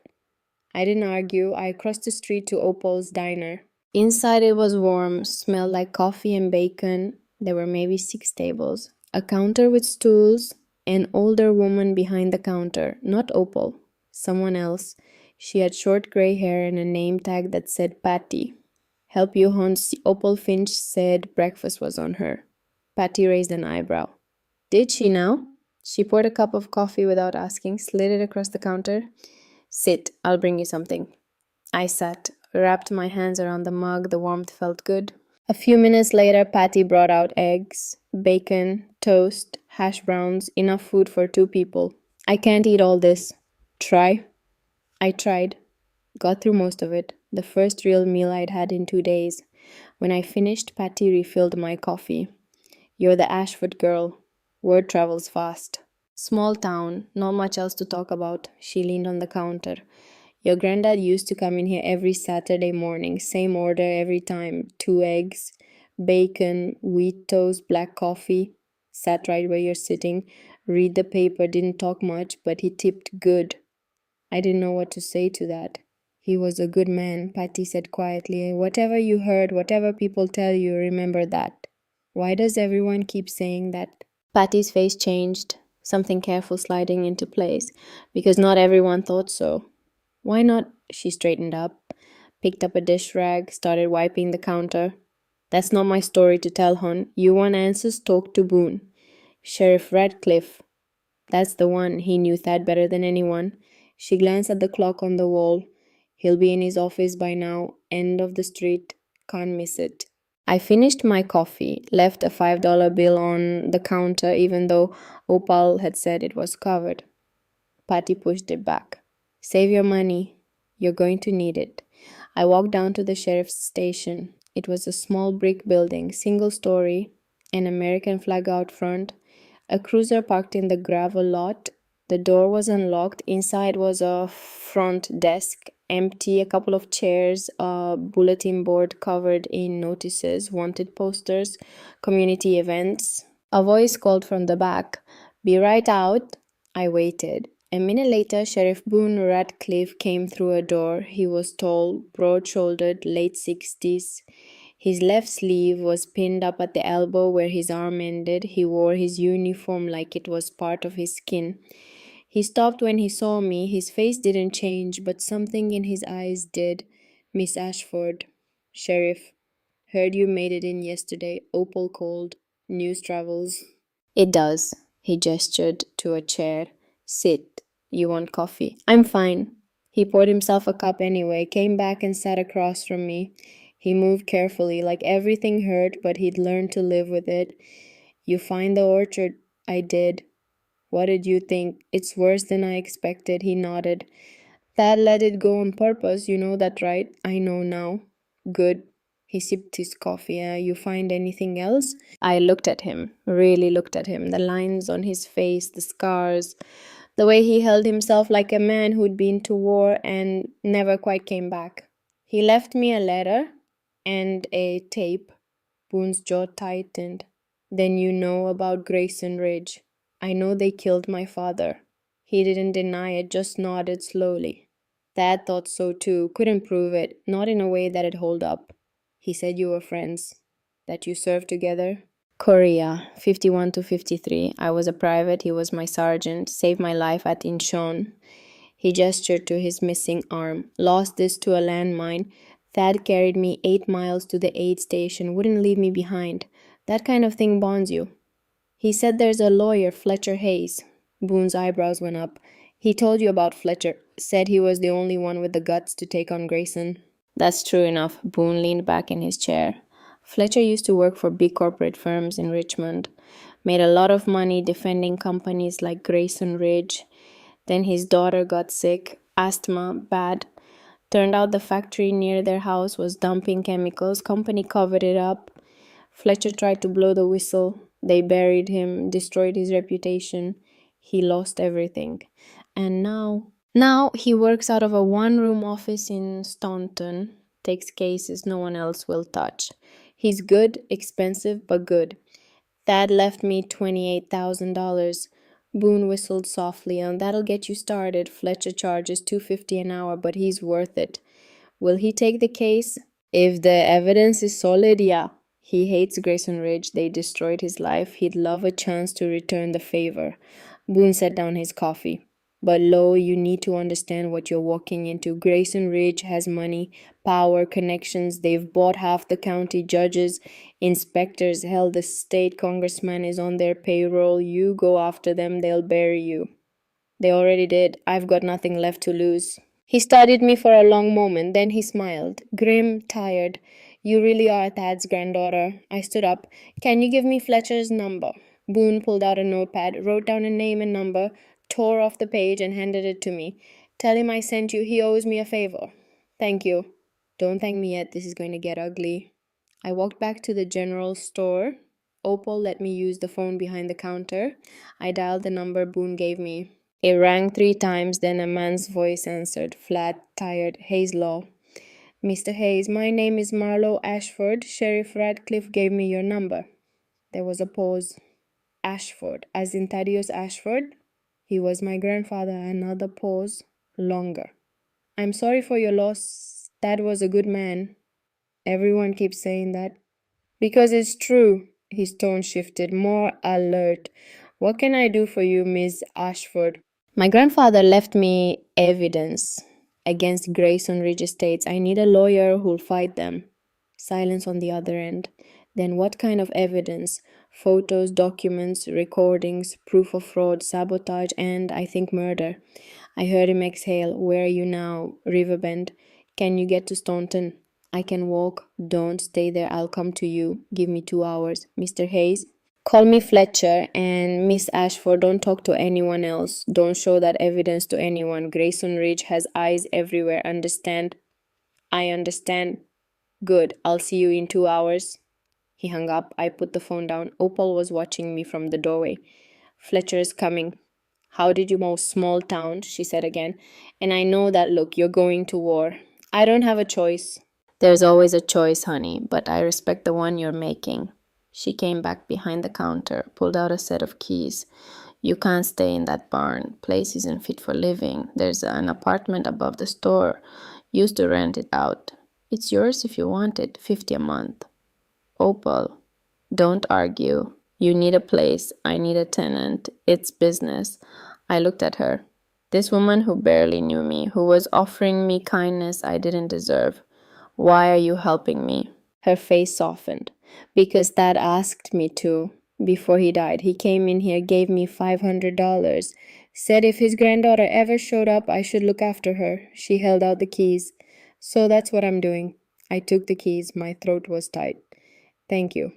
I didn't argue. I crossed the street to Opal's diner. Inside it was warm, smelled like coffee and bacon. There were maybe 6 tables. A counter with stools, An older woman behind the counter, not Opal, someone else. She had short gray hair and a name tag that said Patty. Help you, Hans, Opal Finch said breakfast was on her. Patty raised an eyebrow. Did she now? She poured a cup of coffee without asking, slid it across the counter. Sit, I'll bring you something. I sat, wrapped my hands around the mug. The warmth felt good. A few minutes later, Patty brought out eggs, bacon, toast, hash browns, enough food for 2 people. I can't eat all this. Try? I tried. Got through most of it. The first real meal I'd had in 2 days. When I finished, Patty refilled my coffee. You're the Ashford girl. Word travels fast. Small town, not much else to talk about. She leaned on the counter. Your granddad used to come in here every Saturday morning, same order every time. 2 eggs, bacon, wheat toast, black coffee. Sat right where you're sitting, read the paper, didn't talk much, but he tipped good. I didn't know what to say to that. He was a good man, Patty said quietly. Whatever you heard, whatever people tell you, remember that. Why does everyone keep saying that? Patty's face changed, something careful sliding into place, because not everyone thought so. Why not? She straightened up, picked up a dish rag, started wiping the counter. That's not my story to tell, hon. You want answers? Talk to Boone. Sheriff Radcliffe. That's the one. He knew Thad better than anyone. She glanced at the clock on the wall. He'll be in his office by now. End of the street. Can't miss it. I finished my coffee, left a $5 bill on the counter even though Opal had said it was covered. Patty pushed it back. Save your money. You're going to need it. I walked down to the sheriff's station. It was a small brick building, single story, an American flag out front, a cruiser parked in the gravel lot. The door was unlocked. Inside was a front desk, empty, a couple of chairs, a bulletin board covered in notices, wanted posters, community events. A voice called from the back, "Be right out." I waited. A minute later, Sheriff Boone Radcliffe came through a door. He was tall, broad-shouldered, late 60s. His left sleeve was pinned up at the elbow where his arm ended. He wore his uniform like it was part of his skin. He stopped when he saw me. His face didn't change, but something in his eyes did. "Miss Ashford." "Sheriff, heard you made it in yesterday. Opal called. News travels." "It does." He gestured to a chair. "Sit. You want coffee?" "I'm fine." He poured himself a cup anyway, came back and sat across from me. He moved carefully, like everything hurt, but he'd learned to live with it. "You find the orchard?" "I did." "What did you think?" "It's worse than I expected." He nodded. "Thad let it go on purpose, you know that, right?" "I know now." "Good." He sipped his coffee. "You find anything else?" I looked at him, really looked at him. The lines on his face, the scars, the way he held himself like a man who'd been to war and never quite came back. He left me a letter and a tape. Boone's jaw tightened. "Then you know about Grayson Ridge." "I know they killed my father." He didn't deny it, just nodded slowly. "Dad thought so too. Couldn't prove it. Not in a way that'd hold up." "He said you were friends. That you served together?" "Korea, 51 to 53. I was a private, he was my sergeant. Saved my life at Incheon." He gestured to his missing arm. "Lost this to a landmine. Thad carried me 8 miles to the aid station. Wouldn't leave me behind. That kind of thing bonds you." "He said there's a lawyer, Fletcher Hayes." Boone's eyebrows went up. "He told you about Fletcher. Said he was the only one with the guts to take on Grayson." "That's true enough." Boone leaned back in his chair. "Fletcher used to work for big corporate firms in Richmond. Made a lot of money defending companies like Grayson Ridge. Then his daughter got sick. Asthma, bad. Turned out the factory near their house was dumping chemicals. Company covered it up. Fletcher tried to blow the whistle. They buried him, destroyed his reputation. He lost everything. And now he works out of a one-room office in Staunton. Takes cases no one else will touch. He's good, expensive, but good. Thad left me $28,000. Boone whistled softly. "And that'll get you started. Fletcher charges $250 an hour, but he's worth it." "Will he take the case?" "If the evidence is solid, yeah. He hates Grayson Ridge. They destroyed his life. He'd love a chance to return the favor." Boone set down his coffee. But Lo, you need to understand what you're walking into. Grayson Ridge has money, power, connections. They've bought half the county, judges, inspectors. Hell, the state congressman is on their payroll. You go after them, they'll bury you. They already did. I've got nothing left to lose. He studied me for a long moment, then he smiled. Grim, tired. You really are Thad's granddaughter. I stood up. Can you give me Fletcher's number? Boone pulled out a notepad, wrote down a name and number, tore off the page, and handed it to me. Tell him I sent you. He owes me a favor. Thank you. Don't thank me yet. This is going to get ugly. I walked back to the general store. Opal let me use the phone behind the counter. I dialed the number Boone gave me. It rang 3 times, then a man's voice answered, flat, tired. Hayes Law. Mr. Hayes, my name is Marlowe Ashford. Sheriff Radcliffe gave me your number. There was a pause. Ashford, as in Thaddeus Ashford? He was my grandfather. Another pause. Longer. I'm sorry for your loss. Dad was a good man. Everyone keeps saying that. Because it's true. His tone shifted, more alert. What can I do for you, Miss Ashford? My grandfather left me evidence against Grayson Ridge Estates. I need a lawyer who'll fight them. Silence on the other end. Then what kind of evidence? Photos, documents, recordings, proof of fraud, sabotage, and, I think, murder. I heard him exhale. Where are you now? Riverbend. Can you get to Staunton? I can walk. Don't stay there. I'll come to you. Give me 2 hours. Mr. Hayes? Call me Fletcher, and Miss Ashford, don't talk to anyone else. Don't show that evidence to anyone. Grayson Ridge has eyes everywhere. Understand? I understand. Good. I'll see you in 2 hours. He hung up. I put the phone down. Opal was watching me from the doorway. Fletcher is coming. How did you know small town? She said again. And I know that look. You're going to war. I don't have a choice. There's always a choice, honey, but I respect the one you're making. She came back behind the counter, pulled out a set of keys. You can't stay in that barn. Place isn't fit for living. There's an apartment above the store. Used to rent it out. It's yours if you want it, 50 a month. Opal, don't argue. You need a place. I need a tenant. It's business. I looked at her. This woman who barely knew me, who was offering me kindness I didn't deserve. Why are you helping me? Her face softened. Because Dad asked me to. Before he died, he came in here, gave me $500. Said if his granddaughter ever showed up, I should look after her. She held out the keys. So that's what I'm doing. I took the keys. My throat was tight. Thank you.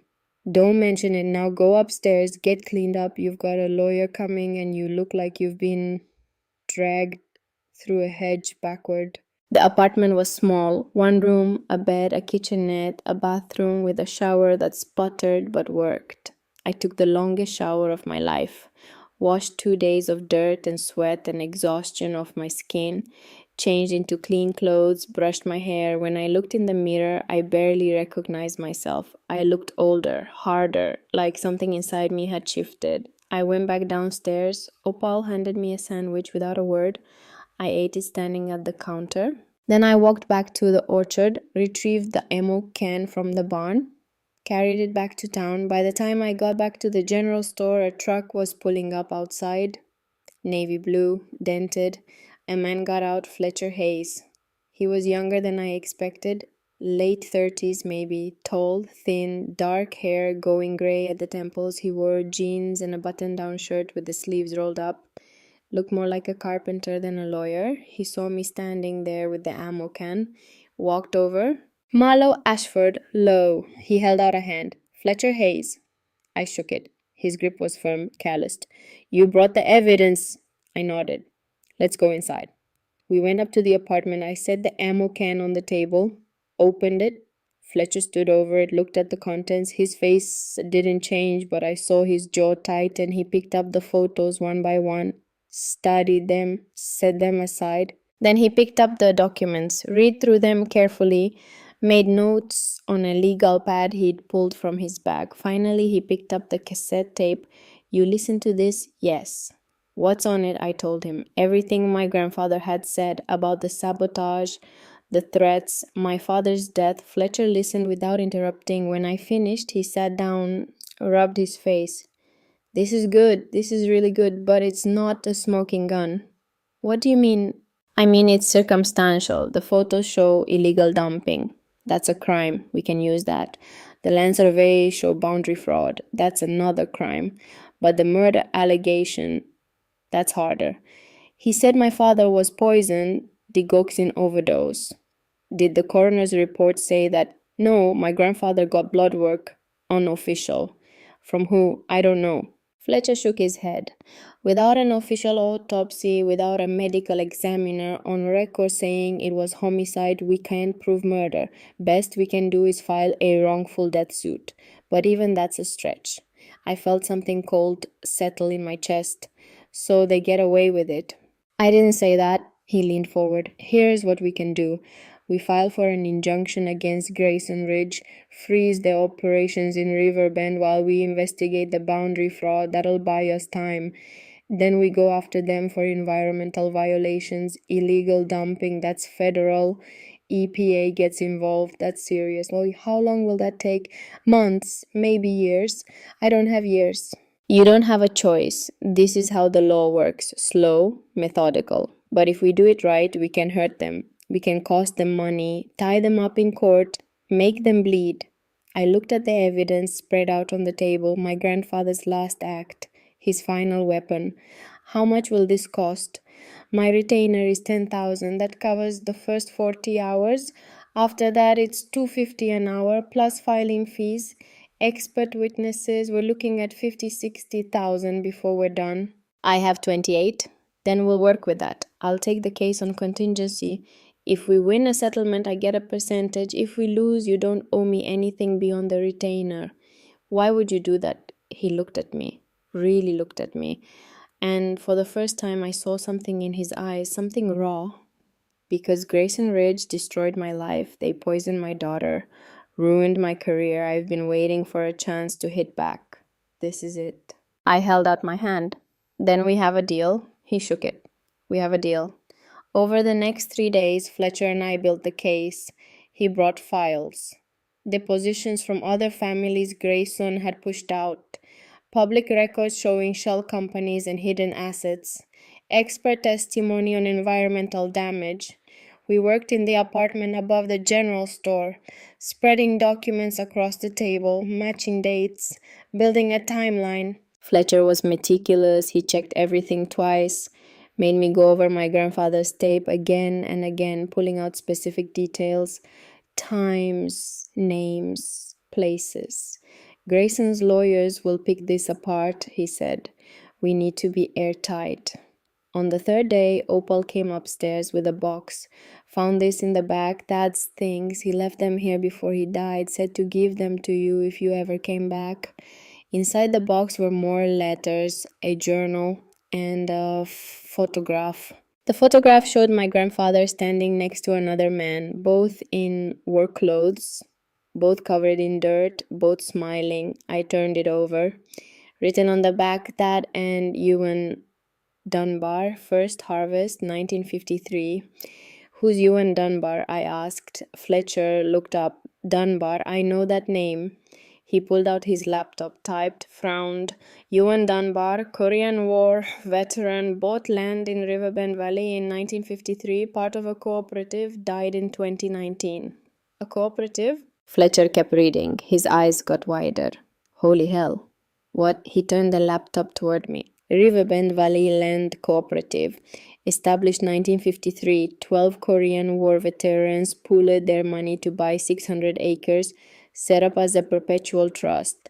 Don't mention it. Now go upstairs, get cleaned up. You've got a lawyer coming and you look like you've been dragged through a hedge backward. The apartment was small. 1 room, a bed, a kitchenette, a bathroom with a shower that sputtered but worked. I took the longest shower of my life. Washed 2 days of dirt and sweat and exhaustion off my skin. Changed into clean clothes, brushed my hair. When I looked in the mirror, I barely recognized myself. I looked older, harder, like something inside me had shifted. I went back downstairs. Opal handed me a sandwich without a word. I ate it standing at the counter. Then I walked back to the orchard, retrieved the ammo can from the barn, carried it back to town. By the time I got back to the general store, a truck was pulling up outside. Navy blue, dented. A man got out, Fletcher Hayes. He was younger than I expected, late 30s maybe, tall, thin, dark hair going gray at the temples. He wore jeans and a button-down shirt with the sleeves rolled up. Looked more like a carpenter than a lawyer. He saw me standing there with the ammo can, walked over. Marlowe Ashford, low. He held out a hand. Fletcher Hayes. I shook it. His grip was firm, calloused. You brought the evidence. I nodded. Let's go inside. We went up to the apartment. I set the ammo can on the table, opened it. Fletcher stood over it, looked at the contents. His face didn't change, but I saw his jaw tighten. He picked up the photos one by one, studied them, set them aside. Then he picked up the documents, read through them carefully, made notes on a legal pad he'd pulled from his bag. Finally, he picked up the cassette tape. You listen to this? Yes. What's on it? I told him. Everything my grandfather had said about the sabotage, the threats, my father's death. Fletcher listened without interrupting. When I finished, he sat down, rubbed his face. This is good. This is really good, but it's not a smoking gun. What do you mean? I mean, it's circumstantial. The photos show illegal dumping. That's a crime. We can use that. The land survey show boundary fraud. That's another crime. But the murder allegation, that's harder. He said my father was poisoned, digoxin overdose. Did the coroner's report say that? No, my grandfather got blood work, unofficial. From who? I don't know. Fletcher shook his head. Without an official autopsy, without a medical examiner on record saying it was homicide, we can't prove murder. Best we can do is file a wrongful death suit. But even that's a stretch. I felt something cold settle in my chest. So they get away with it. I didn't say that. He leaned forward. Here's what we can do. We file for an injunction against Grayson Ridge, freeze the operations in Riverbend while we investigate the boundary fraud. That'll buy us time. Then we go after them for environmental violations, illegal dumping, that's federal. EPA gets involved, that's serious. Well, how long will that take? Months, maybe years. I don't have years. You don't have a choice. This is how the law works, slow, methodical. But if we do it right, we can hurt them. We can cost them money, tie them up in court, make them bleed. I looked at the evidence spread out on the table, my grandfather's last act, his final weapon. How much will this cost? My retainer is 10,000. That covers the first 40 hours. After that, it's 250 an hour plus filing fees. Expert witnesses, we're looking at 50-60,000 before we're done. I have 28. Then we'll work with that. I'll take the case on contingency. If we win a settlement, I get a percentage. If we lose, you don't owe me anything beyond the retainer. Why would you do that? He looked at me, really looked at me. And for the first time, I saw something in his eyes, something raw. Because Grayson Ridge destroyed my life. They poisoned my daughter, ruined my career. I've been waiting for a chance to hit back. This is it. I held out my hand. Then we have a deal. He shook it. We have a deal. Over the next 3 days, Fletcher and I built the case. He brought files. Depositions from other families Grayson had pushed out. Public records showing shell companies and hidden assets. Expert testimony on environmental damage. We worked in the apartment above the general store, spreading documents across the table, matching dates, building a timeline. Fletcher was meticulous. He checked everything twice, made me go over my grandfather's tape again and again, pulling out specific details, times, names, places. Grayson's lawyers will pick this apart, he said. We need to be airtight. On the third day, Opal came upstairs with a box. Found this in the back, Dad's things. He left them here before he died, said to give them to you if you ever came back. Inside the box were more letters, a journal, and a photograph. The photograph showed my grandfather standing next to another man, both in work clothes, both covered in dirt, both smiling. I turned it over. Written on the back, Dad and Ewan Dunbar, first harvest, 1953. Who's Ewan Dunbar? I asked. Fletcher looked up. Dunbar, I know that name. He pulled out his laptop, typed, frowned. Ewan Dunbar, Korean War veteran, bought land in Riverbend Valley in 1953, part of a cooperative, died in 2019. A cooperative? Fletcher kept reading. His eyes got wider. Holy hell. What? He turned the laptop toward me. Riverbend Valley Land Cooperative. Established 1953, 12 Korean War veterans pooled their money to buy 600 acres, set up as a perpetual trust.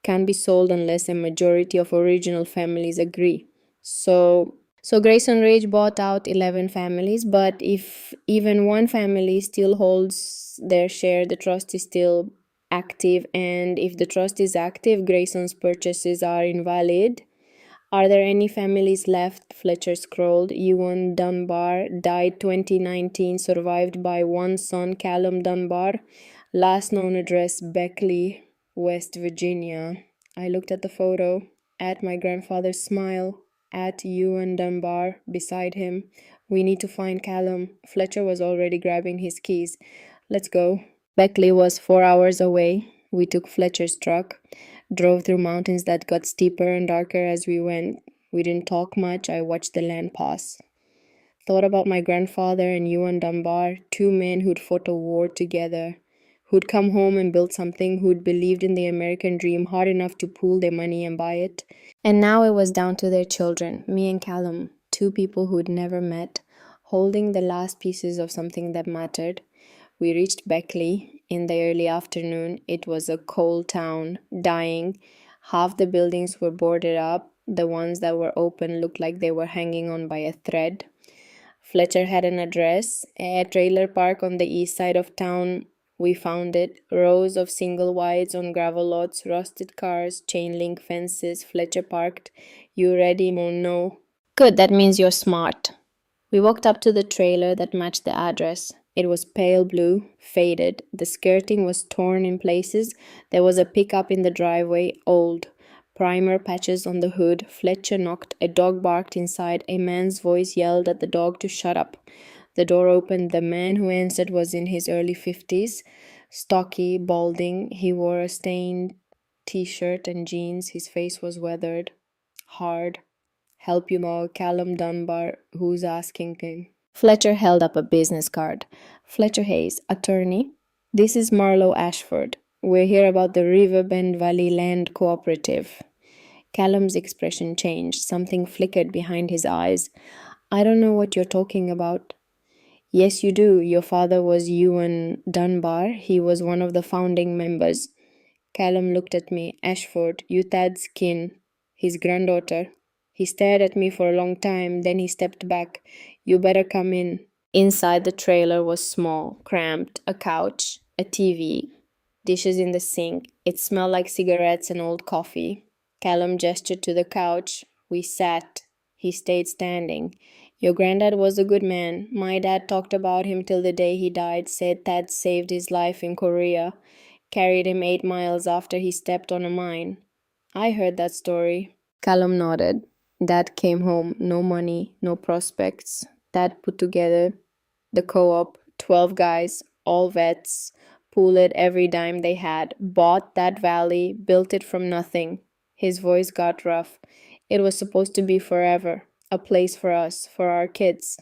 Can be sold unless a majority of original families agree. So Grayson Ridge bought out 11 families, but if even one family still holds their share, the trust is still active, and if the trust is active, Grayson's purchases are invalid. Are there any families left? Fletcher scrolled. Ewan Dunbar died 2019, survived by one son, Callum Dunbar. Last known address, Beckley, West Virginia. I looked at the photo, at my grandfather's smile, at Ewan Dunbar beside him. We need to find Callum. Fletcher was already grabbing his keys. Let's go. Beckley was 4 hours away. We took Fletcher's truck. Drove through mountains that got steeper and darker as we went. We didn't talk much. I watched the land pass. Thought about my grandfather and Ewan Dunbar, two men who'd fought a war together, who'd come home and built something, who'd believed in the American dream hard enough to pool their money and buy it. And now it was down to their children, me and Callum, two people who'd never met, holding the last pieces of something that mattered. We reached Beckley in the early afternoon. It was a cold town, dying. Half the buildings were boarded up. The ones that were open looked like they were hanging on by a thread. Fletcher had an address, a trailer park on the east side of town. We found it. Rows of single wides on gravel lots, rusted cars, chain link fences. Fletcher parked. You ready, Mo? No. Good, that means you're smart. We walked up to the trailer that matched the address. It was pale blue, faded. The skirting was torn in places. There was a pickup in the driveway, old. Primer patches on the hood. Fletcher knocked. A dog barked inside. A man's voice yelled at the dog to shut up. The door opened. The man who answered was in his early 50s. Stocky, balding. He wore a stained t-shirt and jeans. His face was weathered. Hard. Help you know, Callum Dunbar, who's asking him. Fletcher held up a business card. Fletcher Hayes, attorney. This is Marlowe Ashford. We're here about the Riverbend Valley Land Cooperative. Callum's expression changed. Something flickered behind his eyes. I don't know what you're talking about. Yes, you do. Your father was Ewan Dunbar. He was one of the founding members. Callum looked at me. Ashford, you Thad's kin. His granddaughter. He stared at me for a long time, then he stepped back. You better come in. Inside the trailer was small, cramped, a couch, a TV, dishes in the sink. It smelled like cigarettes and old coffee. Callum gestured to the couch. We sat. He stayed standing. Your granddad was a good man. My dad talked about him till the day he died, said Thad saved his life in Korea, carried him 8 miles after he stepped on a mine. I heard that story. Callum nodded. Dad came home, no money, no prospects. Dad put together the co-op, 12 guys, all vets, pooled every dime they had, bought that valley, built it from nothing. His voice got rough. It was supposed to be forever, a place for us, for our kids.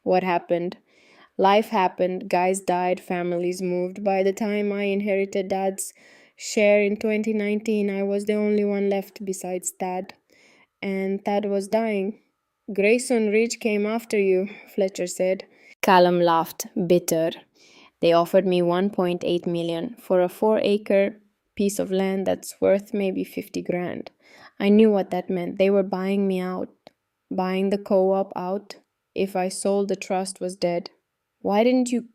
What happened? Life happened, guys died, families moved. By the time I inherited Dad's share in 2019, I was the only one left besides Dad. And Thad was dying. Grayson Ridge came after you, Fletcher said. Callum laughed, bitter. They offered me 1.8 million for a 4-acre piece of land that's worth maybe 50 grand. I knew what that meant. They were buying me out, buying the co-op out. If I sold, the trust was dead. Why didn't you?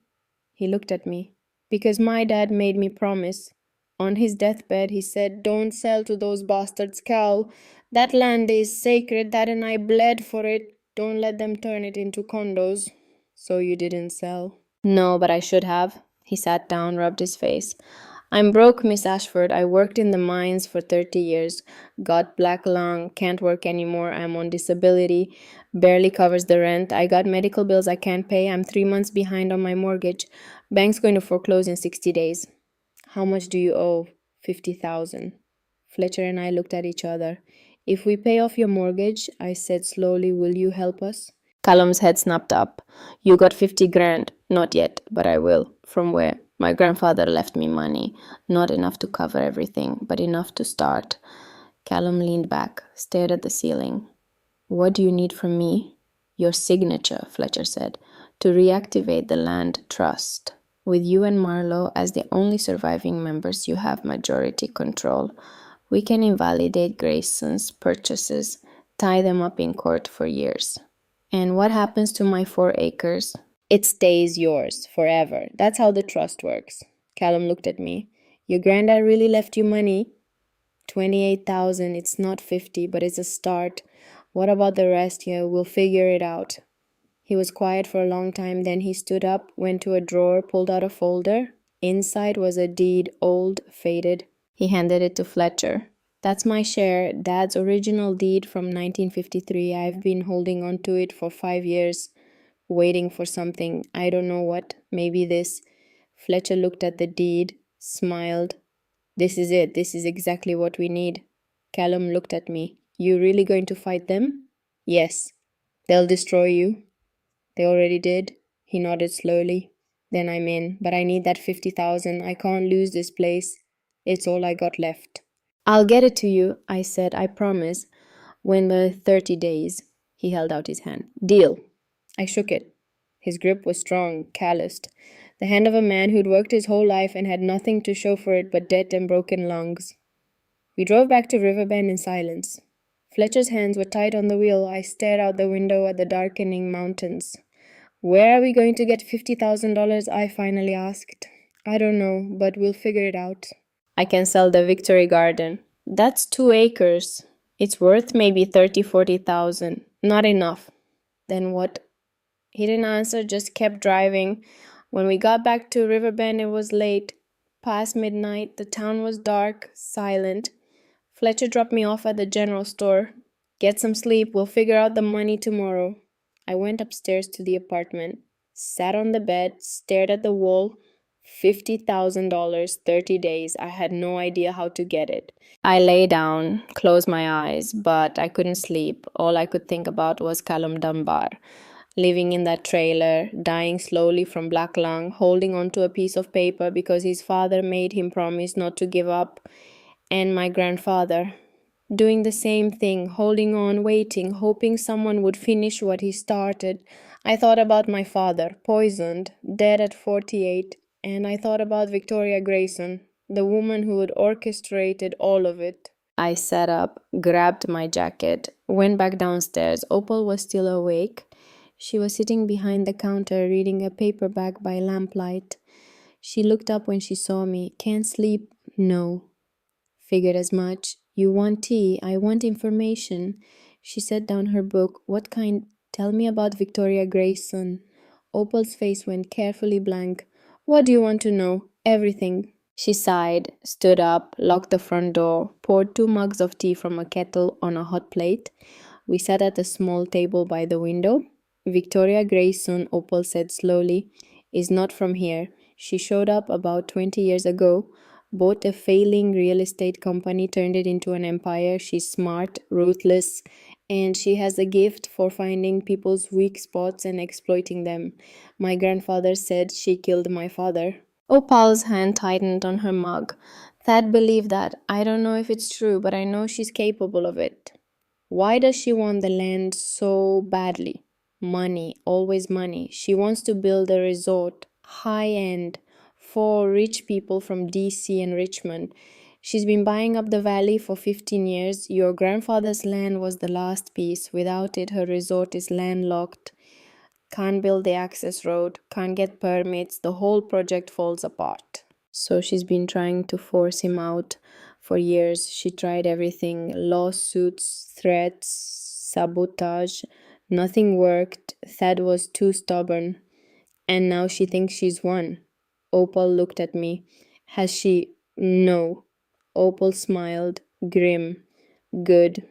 He looked at me. Because my dad made me promise. On his deathbed, he said, don't sell to those bastards, Cal. That land is sacred. Dad and I bled for it. Don't let them turn it into condos. So you didn't sell? No, but I should have. He sat down, rubbed his face. I'm broke, Miss Ashford. I worked in the mines for 30 years. Got black lung, can't work anymore. I'm on disability, barely covers the rent. I got medical bills I can't pay. I'm 3 months behind on my mortgage. Bank's going to foreclose in 60 days. How much do you owe? 50,000. Fletcher and I looked at each other. If we pay off your mortgage, I said slowly, will you help us? Callum's head snapped up. You got 50 grand. Not yet, but I will. From where? My grandfather left me money. Not enough to cover everything, but enough to start. Callum leaned back, stared at the ceiling. What do you need from me? Your signature, Fletcher said, to reactivate the land trust. With you and Marlowe as the only surviving members, you have majority control. We can invalidate Grayson's purchases, tie them up in court for years. And what happens to my 4 acres? It stays yours forever. That's how the trust works. Callum looked at me. Your granddad really left you money? 28,000. It's not 50, but it's a start. What about the rest here? We'll figure it out. He was quiet for a long time. Then he stood up, went to a drawer, pulled out a folder. Inside was a deed, old, faded. He handed it to Fletcher. That's my share, Dad's original deed from 1953. I've been holding on to it for 5 years, waiting for something. I don't know what, maybe this. Fletcher looked at the deed, smiled. This is it. This is exactly what we need. Callum looked at me. You really going to fight them? Yes. They'll destroy you. They already did. He nodded slowly. Then I'm in, but I need that 50,000. I can't lose this place. It's all I got left. I'll get it to you, I said, I promise. When the 30 days. He held out his hand. Deal. I shook it. His grip was strong, calloused. The hand of a man who'd worked his whole life and had nothing to show for it but debt and broken lungs. We drove back to Riverbend in silence. Fletcher's hands were tight on the wheel. I stared out the window at the darkening mountains. Where are we going to get $50,000? I finally asked. I don't know, but we'll figure it out. I can sell the Victory Garden. That's 2 acres. It's worth maybe 40,000. Not enough. Then what? He didn't answer, just kept driving. When we got back to Riverbend, it was late. Past midnight, the town was dark, silent. Fletcher dropped me off at the general store. Get some sleep, we'll figure out the money tomorrow. I went upstairs to the apartment, sat on the bed, stared at the wall. $50,000, 30 days. I had no idea how to get it. I lay down, closed my eyes, but I couldn't sleep. All I could think about was Callum Dunbar, living in that trailer, dying slowly from black lung, holding onto a piece of paper because his father made him promise not to give up, and my grandfather, doing the same thing, holding on, waiting, hoping someone would finish what he started. I thought about my father, poisoned, dead at 48, and I thought about Victoria Grayson, the woman who had orchestrated all of it. I sat up, grabbed my jacket, went back downstairs. Opal was still awake. She was sitting behind the counter reading a paperback by lamplight. She looked up when she saw me. Can't sleep? No. Figured as much. You want tea? I want information. She set down her book. What kind? Tell me about Victoria Grayson. Opal's face went carefully blank. What do you want to know? Everything. She sighed, stood up, locked the front door, poured 2 mugs of tea from a kettle on a hot plate. We sat at a small table by the window. Victoria Grayson, Opal said slowly, is not from here. She showed up about 20 years ago, bought a failing real estate company, turned it into an empire. She's smart, ruthless, and she has a gift for finding people's weak spots and exploiting them. My grandfather said she killed my father. Opal's hand tightened on her mug. Thad believed that. I don't know if it's true, but I know she's capable of it. Why does she want the land so badly? Money, always money. She wants to build a resort, high end, for rich people from DC and Richmond. She's been buying up the valley for 15 years. Your grandfather's land was the last piece. Without it, her resort is landlocked. Can't build the access road, can't get permits. The whole project falls apart. So she's been trying to force him out for years. She tried everything, lawsuits, threats, sabotage. Nothing worked. Thad was too stubborn. And now she thinks she's won. Opal looked at me. Has she? No. Opal smiled, grim. Good.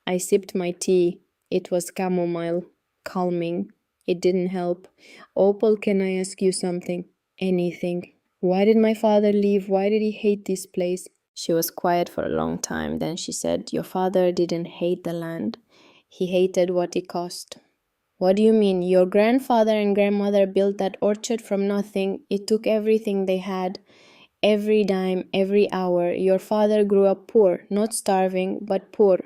I sipped my tea. It was chamomile, calming. It didn't help. Opal, can I ask you something? Anything. Why did my father leave? Why did he hate this place? She was quiet for a long time. Then she said, your father didn't hate the land. He hated what it cost. What do you mean? Your grandfather and grandmother built that orchard from nothing. It took everything they had. Every dime, every hour. Your father grew up poor, not starving, but poor.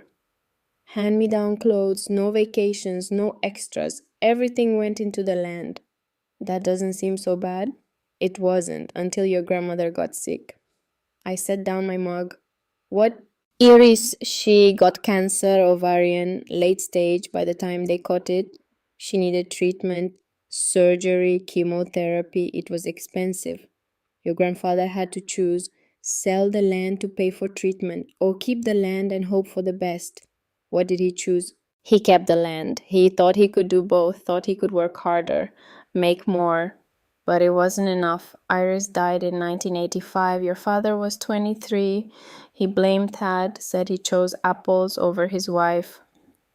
Hand-me-down clothes, no vacations, no extras. Everything went into the land. That doesn't seem so bad. It wasn't, until your grandmother got sick. I set down my mug. What? Iris, she got cancer, ovarian, late stage by the time they caught it. She needed treatment, surgery, chemotherapy. It was expensive. Your grandfather had to choose, sell the land to pay for treatment, or keep the land and hope for the best. What did he choose? He kept the land. He thought he could do both, thought he could work harder, make more. But it wasn't enough. Iris died in 1985. Your father was 23. He blamed Thad, said he chose apples over his wife.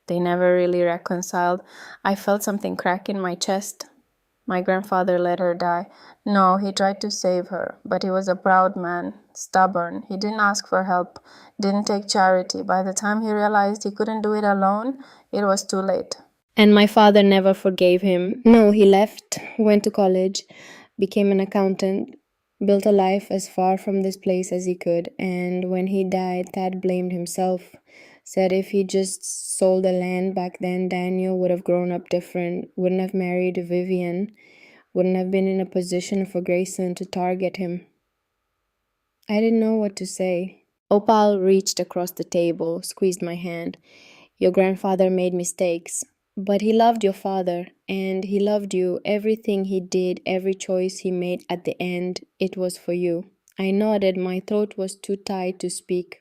They never really reconciled. I felt something crack in my chest. My grandfather let her die. No, he tried to save her, but he was a proud man, stubborn. He didn't ask for help, didn't take charity. By the time he realized he couldn't do it alone, it was too late. And my father never forgave him. No, he left, went to college, became an accountant, built a life as far from this place as he could. And when he died, Dad blamed himself. Said if he just sold the land back then, Daniel would have grown up different, wouldn't have married Vivian, wouldn't have been in a position for Grayson to target him. I didn't know what to say. Opal reached across the table, squeezed my hand. Your grandfather made mistakes, but he loved your father, and he loved you. Everything he did, every choice he made at the end, it was for you. I nodded. My throat was too tight to speak.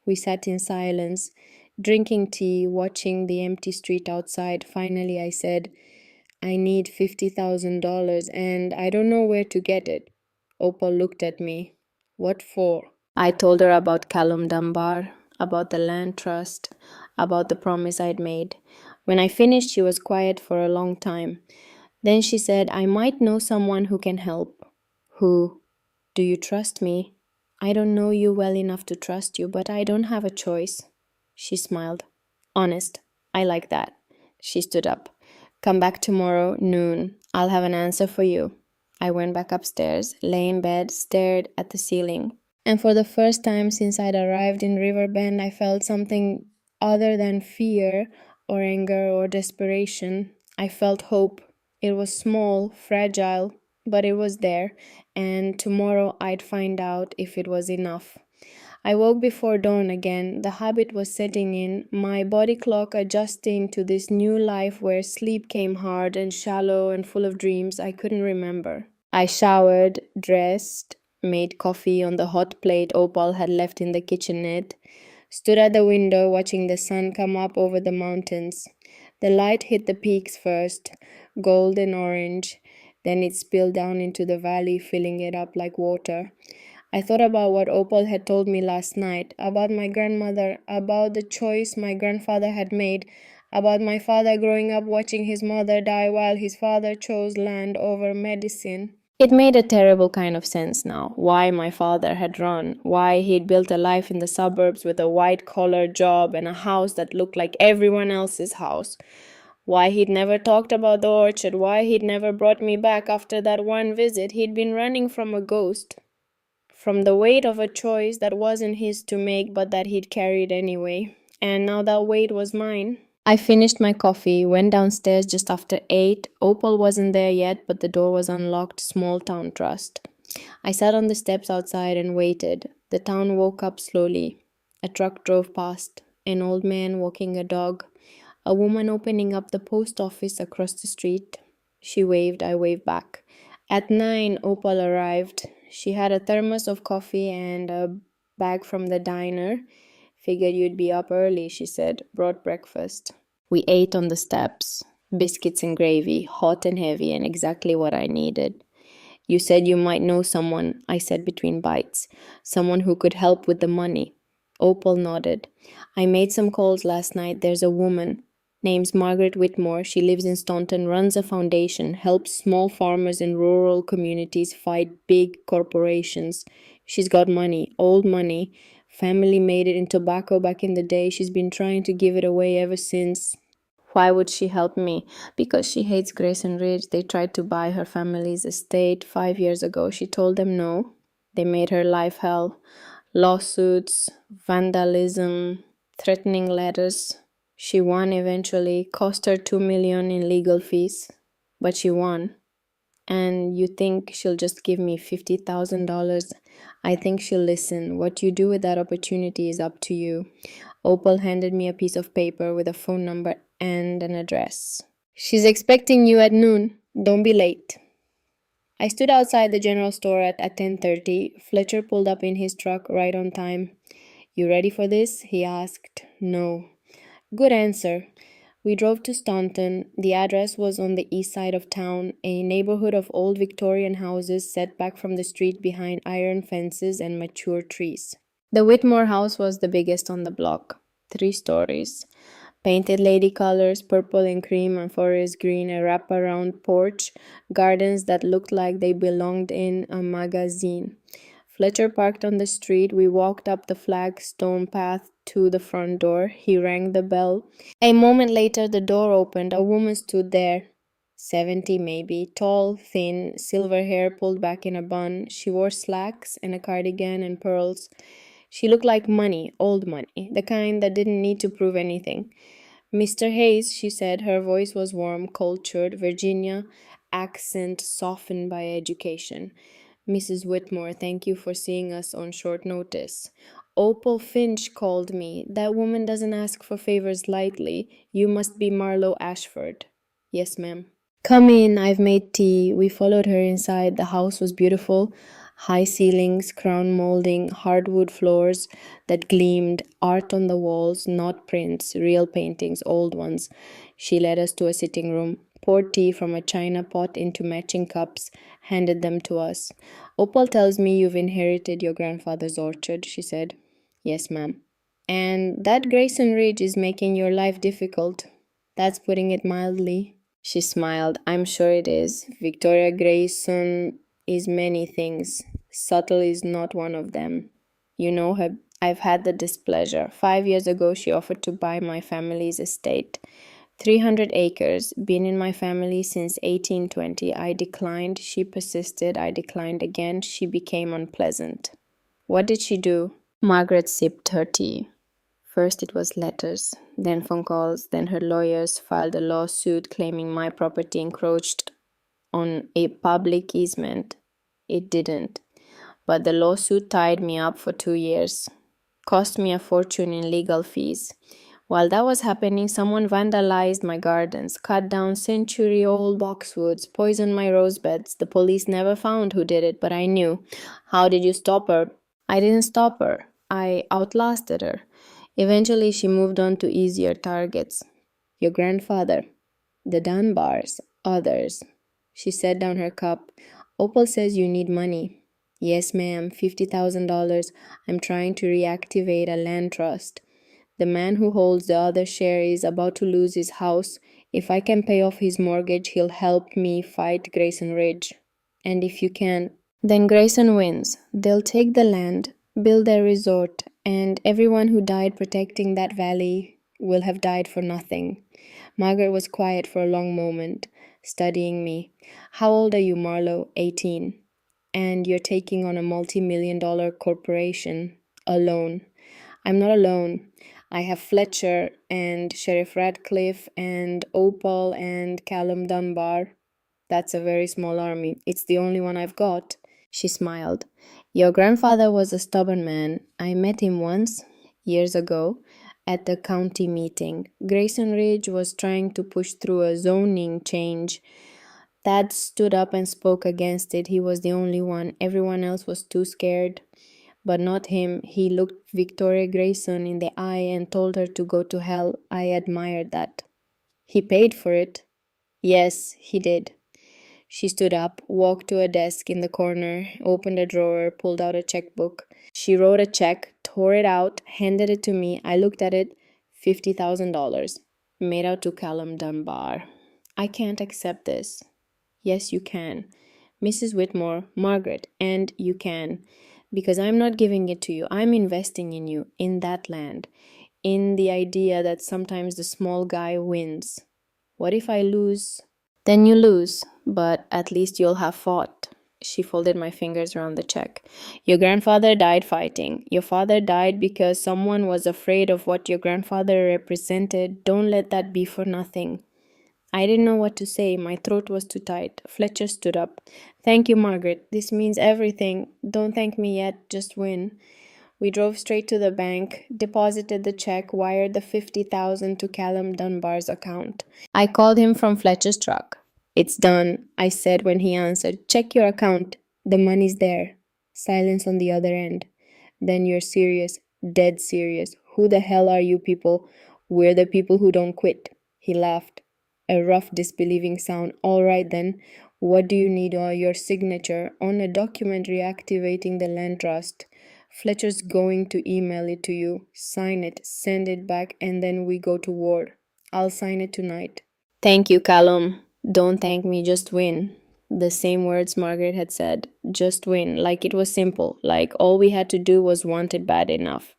We sat in silence, drinking tea, watching the empty street outside. Finally, I said, I need $50,000 and I don't know where to get it. Opal looked at me. What for? I told her about Callum Dunbar, about the land trust, about the promise I'd made. When I finished, she was quiet for a long time. Then she said, I might know someone who can help. Who? Do you trust me? I don't know you well enough to trust you, but I don't have a choice. She smiled. Honest, I like that. She stood up. Come back tomorrow, noon. I'll have an answer for you. I went back upstairs, lay in bed, stared at the ceiling. And for the first time since I'd arrived in Riverbend, I felt something other than fear or anger or desperation. I felt hope. It was small, fragile, but it was there, and tomorrow I'd find out if it was enough. I woke before dawn again. The habit was setting in, my body clock adjusting to this new life where sleep came hard and shallow and full of dreams I couldn't remember. I showered, dressed, made coffee on the hot plate Opal had left in the kitchenette, stood at the window watching the sun come up over the mountains. The light hit the peaks first, gold and orange, then it spilled down into the valley, filling it up like water. I thought about what Opal had told me last night, about my grandmother, about the choice my grandfather had made, about my father growing up watching his mother die while his father chose land over medicine. It made a terrible kind of sense now, why my father had run, why he'd built a life in the suburbs with a white-collar job and a house that looked like everyone else's house, why he'd never talked about the orchard, why he'd never brought me back after that one visit. He'd been running from a ghost, from the weight of a choice that wasn't his to make but that he'd carried anyway. And now that weight was mine. I finished my coffee, went downstairs just after 8. Opal wasn't there yet, but the door was unlocked. Small town trust. I sat on the steps outside and waited. The town woke up slowly. A truck drove past. An old man walking a dog. A woman opening up the post office across the street. She waved, I waved back. At 9, Opal arrived. She had a thermos of coffee and a bag from the diner. Figured you'd be up early, she said. Brought breakfast. We ate on the steps. Biscuits and gravy, hot and heavy, and exactly what I needed. You said you might know someone, I said between bites. Someone who could help with the money. Opal nodded. I made some calls last night. There's a woman. Name's Margaret Whitmore. She lives in Staunton, runs a foundation, helps small farmers in rural communities fight big corporations. She's got money, old money. Family made it in tobacco back in the day. She's been trying to give it away ever since. Why would she help me? Because she hates Grayson Ridge. They tried to buy her family's estate 5 years ago. She told them no. They made her life hell. Lawsuits, vandalism, threatening letters. She won eventually. Cost her $2 million in legal fees. But she won. And you think she'll just give me $50,000? I think she'll listen. What you do with that opportunity is up to you. Opal handed me a piece of paper with a phone number and an address. She's expecting you at noon. Don't be late. I stood outside the general store at 10:30. Fletcher pulled up in his truck right on time. You ready for this? He asked. No. Good answer. We drove to Staunton. The address was on the east side of town, a neighborhood of old Victorian houses set back from the street behind iron fences and mature trees. The Whitmore house was the biggest on the block, 3 stories. Painted lady colors, purple and cream and forest green, a wraparound porch, gardens that looked like they belonged in a magazine. Fletcher parked on the street. We walked up the flagstone path to the front door. He rang the bell. A moment later, the door opened. A woman stood there, 70 maybe, tall, thin, silver hair pulled back in a bun. She wore slacks and a cardigan and pearls. She looked like money, old money, the kind that didn't need to prove anything. Mr. Hayes, she said. Her voice was warm, cultured, Virginia accent softened by education. Mrs. Whitmore, thank you for seeing us on short notice. Opal Finch called me. That woman doesn't ask for favors lightly. You must be Marlowe Ashford. Yes, ma'am. Come in, I've made tea. We followed her inside. The house was beautiful. High ceilings, crown molding, hardwood floors that gleamed, art on the walls, not prints, real paintings, old ones. She led us to a sitting room, poured tea from a china pot into matching cups, handed them to us. Opal tells me you've inherited your grandfather's orchard, she said. Yes, ma'am. And that Grayson Ridge is making your life difficult. That's putting it mildly. She smiled. I'm sure it is. Victoria Grayson is many things. Subtle is not one of them. You know her. I've had the displeasure. 5 years ago, she offered to buy my family's estate. 300 acres. Been in my family since 1820. I declined. She persisted. I declined again. She became unpleasant. What did she do? Margaret sipped her tea. First it was letters, then phone calls, then her lawyers filed a lawsuit claiming my property encroached on a public easement. It didn't. But the lawsuit tied me up for 2 years. Cost me a fortune in legal fees. While that was happening, someone vandalized my gardens, cut down century-old boxwoods, poisoned my rosebeds. The police never found who did it, but I knew. How did you stop her? I didn't stop her. I outlasted her. Eventually, she moved on to easier targets. Your grandfather, the Dunbars, others. She set down her cup. Opal says you need money. Yes, ma'am, $50,000. I'm trying to reactivate a land trust. The man who holds the other share is about to lose his house. If I can pay off his mortgage, he'll help me fight Grayson Ridge. And if you can, then Grayson wins. They'll take the land, build their resort, and everyone who died protecting that valley will have died for nothing. Margaret was quiet for a long moment, studying me. How old are you, Marlowe? 18. And you're taking on a multi-million-dollar corporation alone. I'm not alone. I have Fletcher and Sheriff Radcliffe and Opal and Callum Dunbar. That's a very small army. It's the only one I've got. She smiled. Your grandfather was a stubborn man. I met him once, years ago, at the county meeting. Grayson Ridge was trying to push through a zoning change. Thad stood up and spoke against it. He was the only one. Everyone else was too scared. But not him. He looked Victoria Grayson in the eye and told her to go to hell. I admired that. He paid for it. Yes, he did. She stood up, walked to a desk in the corner, opened a drawer, pulled out a checkbook. She wrote a check, tore it out, handed it to me. I looked at it. $50,000. Made out to Callum Dunbar. I can't accept this. Yes, you can. Mrs. Whitmore, Margaret, and you can. Because I'm not giving it to you. I'm investing in you, in that land, in the idea that sometimes the small guy wins. What if I lose? Then you lose, but at least you'll have fought. She folded my fingers around the check. Your grandfather died fighting. Your father died because someone was afraid of what your grandfather represented. Don't let that be for nothing. I didn't know what to say. My throat was too tight. Fletcher stood up. Thank you, Margaret. This means everything. Don't thank me yet. Just win. We drove straight to the bank, deposited the check, wired the $50,000 to Callum Dunbar's account. I called him from Fletcher's truck. It's done, I said when he answered. Check your account. The money's there. Silence on the other end. Then you're serious, dead serious. Who the hell are you people? We're the people who don't quit. He laughed. A rough, disbelieving sound. All right then. What do you need? Your signature on a document reactivating the land trust. Fletcher's going to email it to you. Sign it, send it back, and then we go to war. I'll sign it tonight. Thank you, Callum. Don't thank me, just win. The same words Margaret had said. Just win. Like it was simple. Like all we had to do was want it bad enough.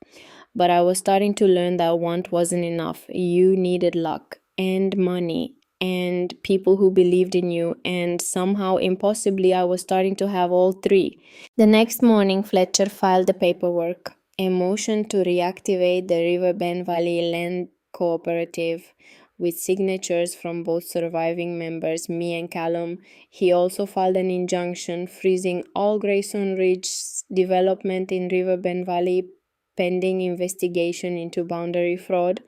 But I was starting to learn that want wasn't enough. You needed luck and money and people who believed in you. And somehow, impossibly, I was starting to have all three. The next morning, Fletcher filed the paperwork, a motion to reactivate the Riverbend Valley Land Cooperative with signatures from both surviving members, me and Callum. He also filed an injunction freezing all Grayson Ridge's development in Riverbend Valley pending investigation into boundary fraud.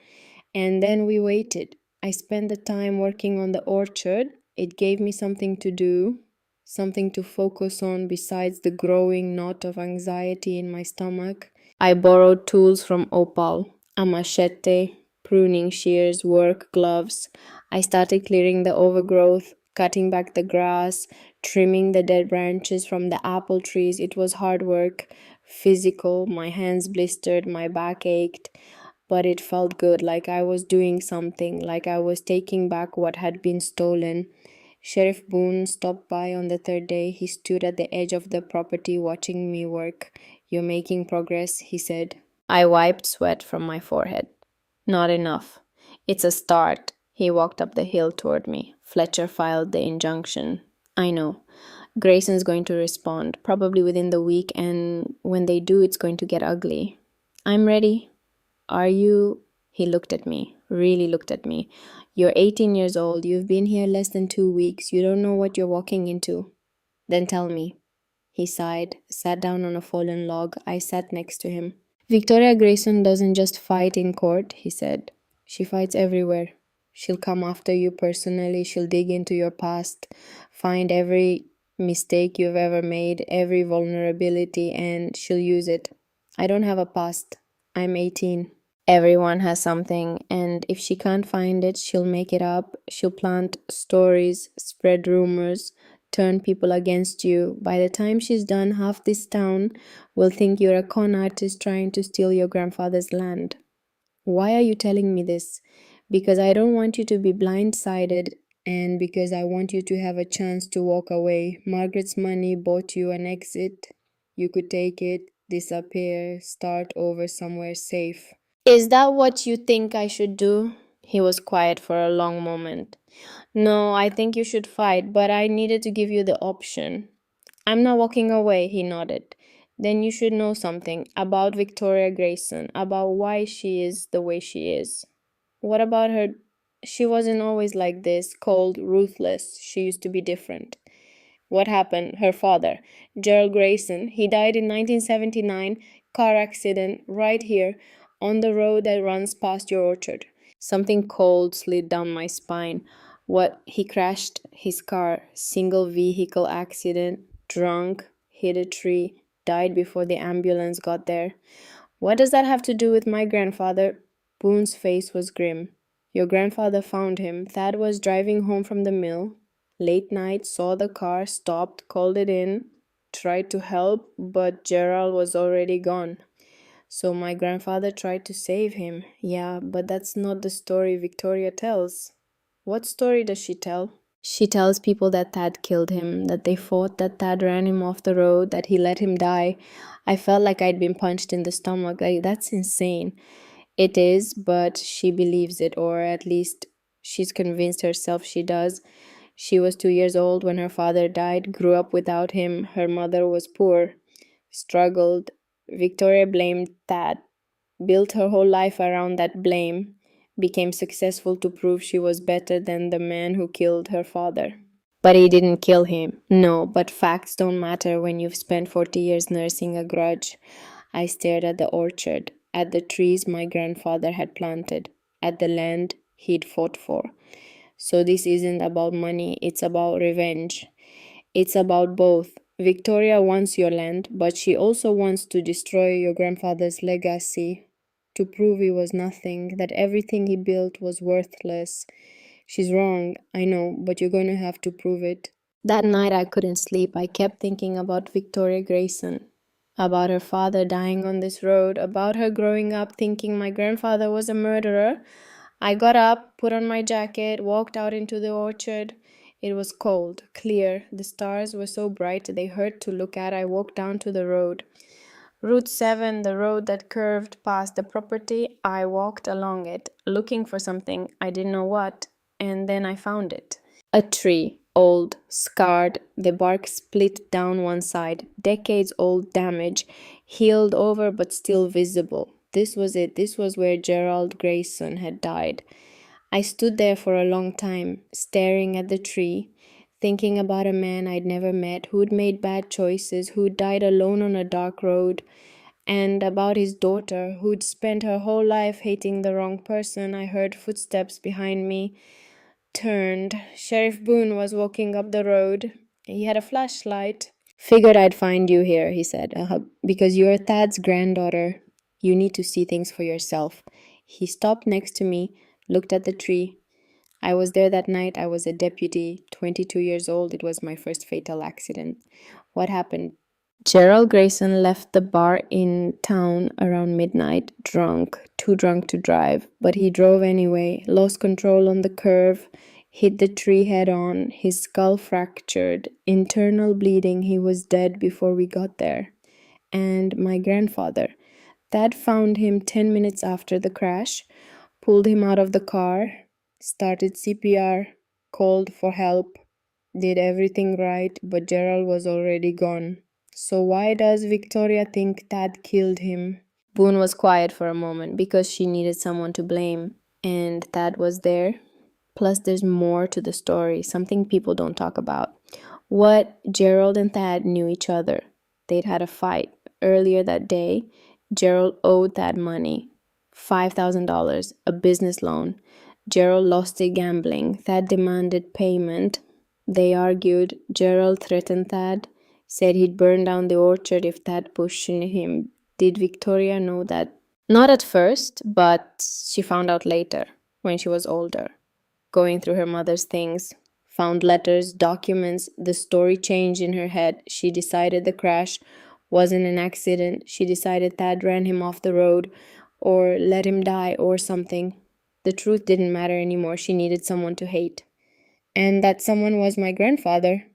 And then we waited. I spent the time working on the orchard. It gave me something to do, something to focus on besides the growing knot of anxiety in my stomach. I borrowed tools from Opal, a machete, pruning shears, work gloves. I started clearing the overgrowth, cutting back the grass, trimming the dead branches from the apple trees. It was hard work, physical. My hands blistered, my back ached, but it felt good, like I was doing something, like I was taking back what had been stolen. Sheriff Boone stopped by on the third day. He stood at the edge of the property watching me work. You're making progress, he said. I wiped sweat from my forehead. Not enough. It's a start. He walked up the hill toward me. Fletcher filed the injunction. I know. Grayson's going to respond, probably within the week, and when they do, it's going to get ugly. I'm ready. Are you? He looked at me, really looked at me. You're 18 years old. You've been here less than 2 weeks. You don't know what you're walking into. Then tell me. He sighed, sat down on a fallen log. I sat next to him. Victoria Grayson doesn't just fight in court, he said. She fights everywhere. She'll come after you personally. She'll dig into your past, find every mistake you've ever made, every vulnerability, and she'll use it. I don't have a past. I'm 18. Everyone has something, and if she can't find it, she'll make it up. She'll plant stories, spread rumors, turn people against you. By the time she's done, half this town will think you're a con artist trying to steal your grandfather's land. Why are you telling me this? Because I don't want you to be blindsided, and because I want you to have a chance to walk away. Margaret's money bought you an exit. You could take it, disappear, start over somewhere safe. Is that what you think I should do? He was quiet for a long moment. No, I think you should fight, but I needed to give you the option. I'm not walking away, he nodded. Then you should know something about Victoria Grayson, about why she is the way she is. What about her? She wasn't always like this, cold, ruthless. She used to be different. What happened? Her father, Gerald Grayson, he died in 1979, car accident, right here, on the road that runs past your orchard. Something cold slid down my spine. What? He crashed his car, single vehicle accident, drunk, hit a tree, died before the ambulance got there. What does that have to do with my grandfather? Boone's face was grim. Your grandfather found him. Thad was driving home from the mill. Late night, saw the car, stopped, called it in, tried to help, but Gerald was already gone. So my grandfather tried to save him. Yeah, but that's not the story Victoria tells. What story does she tell? She tells people that Thad killed him, that they fought, that Thad ran him off the road, that he let him die. I felt like I'd been punched in the stomach. That's insane. It is, but she believes it, or at least she's convinced herself she does. She was 2 years old when her father died, grew up without him. Her mother was poor, struggled. Victoria blamed Thad, built her whole life around that blame, became successful to prove she was better than the man who killed her father. But he didn't kill him. No, but facts don't matter when you've spent 40 years nursing a grudge. I stared at the orchard, at the trees my grandfather had planted, at the land he'd fought for. So this isn't about money, it's about revenge. It's about both. Victoria wants your land, but she also wants to destroy your grandfather's legacy, to prove he was nothing, that everything he built was worthless. She's wrong, I know, but you're going to have to prove it. That night I couldn't sleep. I kept thinking about Victoria Grayson. about her father dying on this road, about her growing up thinking my grandfather was a murderer. I got up, put on my jacket, walked out into the orchard. It was cold, clear. The stars were so bright they hurt to look at. I walked down to the road. Route 7, the road that curved past the property. I walked along it, looking for something. I didn't know what, and then I found it. A tree, old, scarred, the bark split down one side, decades old damage, healed over but still visible. This was it. This was where Gerald Grayson had died. I stood there for a long time, staring at the tree, thinking about a man I'd never met, who'd made bad choices, who'd died alone on a dark road, and about his daughter, who'd spent her whole life hating the wrong person. I heard footsteps behind me, turned. Sheriff Boone was walking up the road. He had a flashlight. Figured I'd find you here, he said, because you're Thad's granddaughter. You need to see things for yourself. He stopped next to me, looked at the tree. I was there that night. I was a deputy, 22 years old. It was my first fatal accident. What happened? Gerald Grayson left the bar in town around midnight, drunk, too drunk to drive, but he drove anyway, lost control on the curve, hit the tree head on, his skull fractured, internal bleeding. He was dead before we got there. And my grandfather. Dad found him 10 minutes after the crash, pulled him out of the car, started CPR, called for help, did everything right, but Gerald was already gone. So why does Victoria think Dad killed him? Boone was quiet for a moment because she needed someone to blame, and Thad was there. Plus, there's more to the story, something people don't talk about. What Gerald and Thad knew each other. They'd had a fight. Earlier that day, Gerald owed Thad money, $5,000, a business loan. Gerald lost it gambling. Thad demanded payment. They argued. Gerald threatened Thad, said he'd burn down the orchard if Thad pushed him. Did Victoria know that? Not at first, but she found out later, when she was older, going through her mother's things. Found letters, documents, the story changed in her head. She decided the crash wasn't an accident. She decided Thad ran him off the road or let him die or something. The truth didn't matter anymore. She needed someone to hate. And that someone was my grandfather.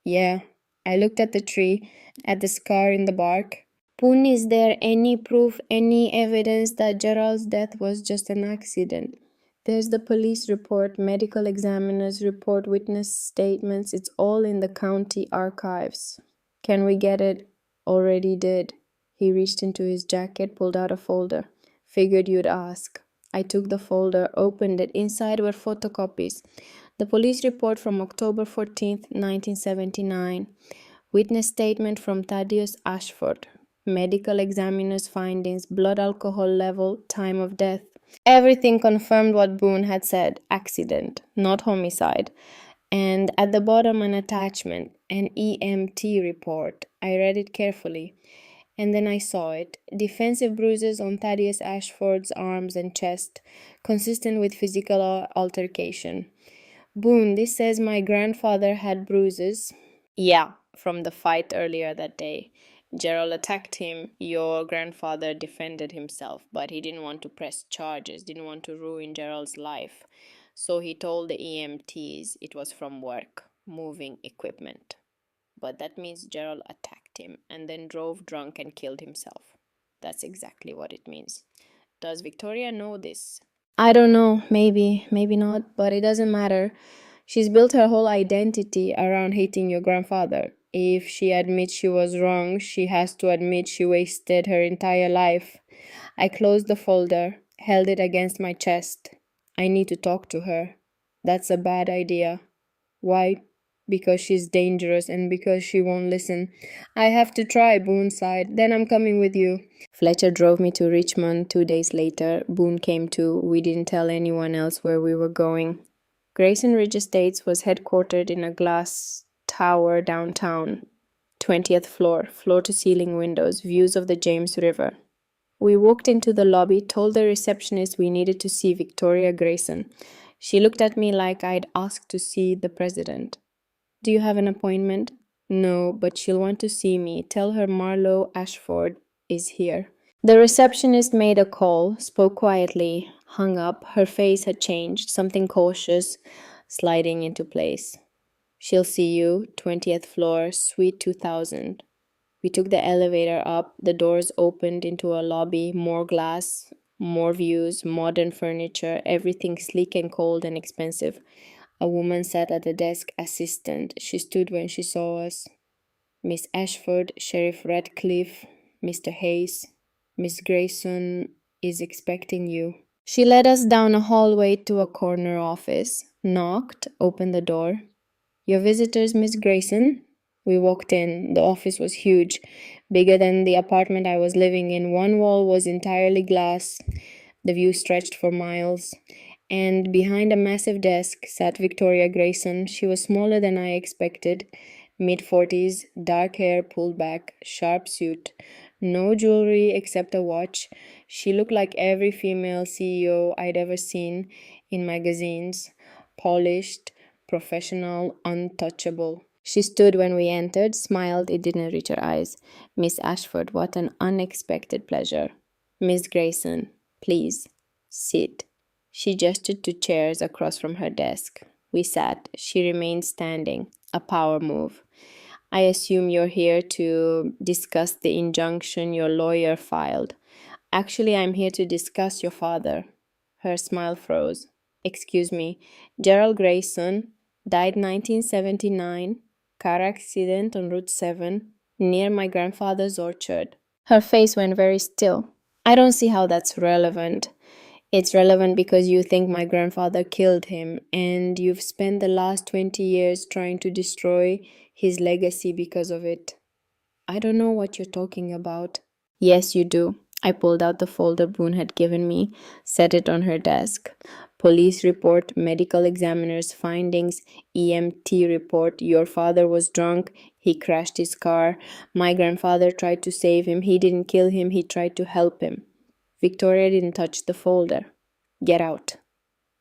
Yeah, I looked at the tree, at the scar in the bark. Poon, is there any proof, any evidence that Gerald's death was just an accident? There's the police report, medical examiner's report, witness statements. It's all in the county archives. Can we get it? Already did. He reached into his jacket, pulled out a folder. Figured you'd ask. I took the folder, opened it. Inside were photocopies. The police report from October 14th, 1979. Witness statement from Thaddeus Ashford. Medical examiner's findings, blood alcohol level, time of death. Everything confirmed what Boone had said. Accident, not homicide. And at the bottom, an attachment, an EMT report. I read it carefully. And then I saw it. Defensive bruises on Thaddeus Ashford's arms and chest, consistent with physical altercation. Boone, this says my grandfather had bruises. Yeah, from the fight earlier that day. Gerald attacked him. Your grandfather defended himself, but he didn't want to press charges, didn't want to ruin Gerald's life. So he told the EMTs it was from work, moving equipment. But that means Gerald attacked him and then drove drunk and killed himself. That's exactly what it means. Does Victoria know this? I don't know, maybe not, but it doesn't matter. She's built her whole identity around hating your grandfather. If she admits she was wrong, she has to admit she wasted her entire life. I closed the folder, held it against my chest. I need to talk to her. That's a bad idea. Why? Because she's dangerous and because she won't listen. I have to try, Boone sighed. Then I'm coming with you. Fletcher drove me to Richmond 2 days later. Boone came too. We didn't tell anyone else where we were going. Grayson Ridge Estates was headquartered in a glass tower downtown. 20th floor, floor-to-ceiling windows, views of the James River. We walked into the lobby, told the receptionist we needed to see Victoria Grayson. She looked at me like I'd asked to see the president. Do you have an appointment? No, but she'll want to see me. Tell her Marlowe Ashford is here. The receptionist made a call, spoke quietly, hung up. Her face had changed, something cautious, sliding into place. She'll see you, 20th floor, suite 2000. We took the elevator up, the doors opened into a lobby, more glass, more views, modern furniture, everything sleek and cold and expensive. A woman sat at the desk, assistant. She stood when she saw us. Miss Ashford, Sheriff Radcliffe, Mr. Hayes. Miss Grayson is expecting you. She led us down a hallway to a corner office, knocked, opened the door. Your visitors, Miss Grayson? We walked in. The office was huge, bigger than the apartment I was living in. One wall was entirely glass. The view stretched for miles. And behind a massive desk sat Victoria Grayson. She was smaller than I expected. Mid-40s, dark hair pulled back, sharp suit. No jewelry except a watch. She looked like every female CEO I'd ever seen in magazines. Polished, professional, untouchable. She stood when we entered, smiled, it didn't reach her eyes. Miss Ashford, what an unexpected pleasure. Miss Grayson, please, sit. She gestured to chairs across from her desk. We sat. She remained standing. A power move. I assume you're here to discuss the injunction your lawyer filed. Actually, I'm here to discuss your father. Her smile froze. Excuse me, Gerald Grayson died 1979, car accident on Route 7, near my grandfather's orchard. Her face went very still. I don't see how that's relevant. It's relevant because you think my grandfather killed him, and you've spent the last 20 years trying to destroy his legacy because of it. I don't know what you're talking about. Yes, you do. I pulled out the folder Boone had given me, set it on her desk. Police report, medical examiner's findings, EMT report. Your father was drunk. He crashed his car. My grandfather tried to save him. He didn't kill him. He tried to help him. Victoria didn't touch the folder. Get out.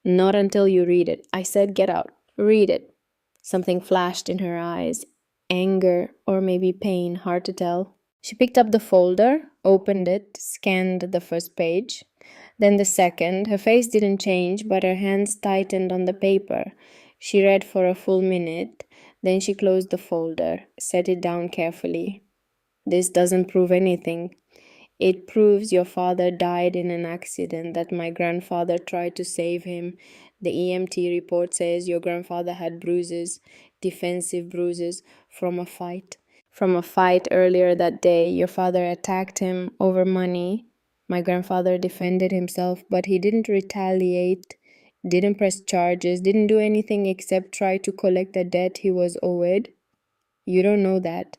Not until you read it. I said get out. Read it. Something flashed in her eyes. Anger or maybe pain, hard to tell. She picked up the folder, opened it, scanned the first page, then the second. Her face didn't change, but her hands tightened on the paper. She read for a full minute, then she closed the folder, set it down carefully. This doesn't prove anything. It proves your father died in an accident, that my grandfather tried to save him. The EMT report says your grandfather had bruises, defensive bruises, from a fight. From a fight earlier that day, your father attacked him over money. My grandfather defended himself, but he didn't retaliate, didn't press charges, didn't do anything except try to collect a debt he was owed. You don't know that.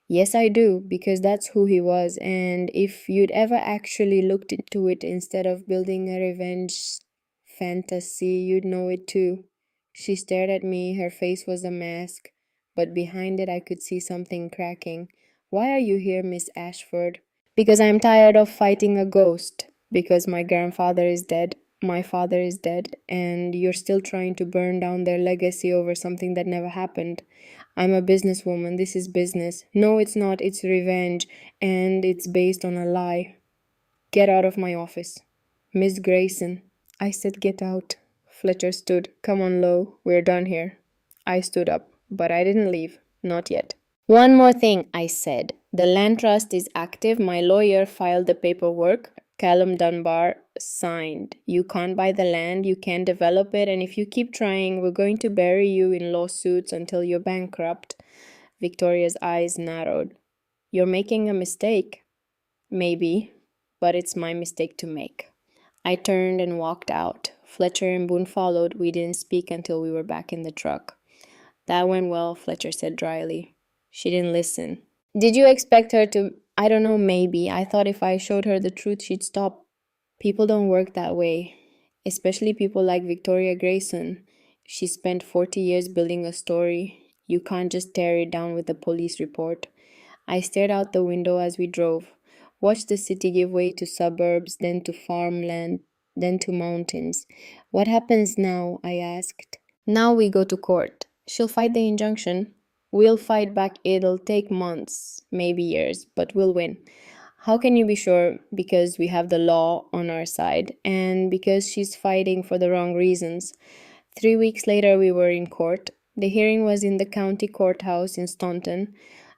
Yes, I do, because that's who he was, and if you'd ever actually looked into it instead of building a revenge fantasy, you'd know it too. She stared at me, her face was a mask, but behind it I could see something cracking. Why are you here, Miss Ashford? Because I'm tired of fighting a ghost. Because my grandfather is dead, my father is dead, and you're still trying to burn down their legacy over something that never happened. I'm a businesswoman. This is business. No, it's not. It's revenge, and it's based on a lie. Get out of my office. Miss Grayson. I said get out. Fletcher stood. Come on, Lo. We're done here. I stood up, but I didn't leave. Not yet. One more thing, I said. The land trust is active. My lawyer filed the paperwork. Callum Dunbar signed. You can't buy the land, you can't develop it, and if you keep trying, we're going to bury you in lawsuits until you're bankrupt. Victoria's eyes narrowed. You're making a mistake. Maybe, but it's my mistake to make. I turned and walked out. Fletcher and Boone followed. We didn't speak until we were back in the truck. That went well, Fletcher said dryly. She didn't listen. Did you expect her to? I don't know, maybe. I thought if I showed her the truth, she'd stop. People don't work that way, especially people like Victoria Grayson. She spent 40 years building a story. You can't just tear it down with a police report. I stared out the window as we drove. Watched the city give way to suburbs, then to farmland, then to mountains. What happens now? I asked. Now we go to court. She'll fight the injunction. We'll fight back. It'll take months, maybe years, but we'll win. How can you be sure? Because we have the law on our side and because she's fighting for the wrong reasons. 3 weeks later, we were in court. The hearing was in the county courthouse in Staunton,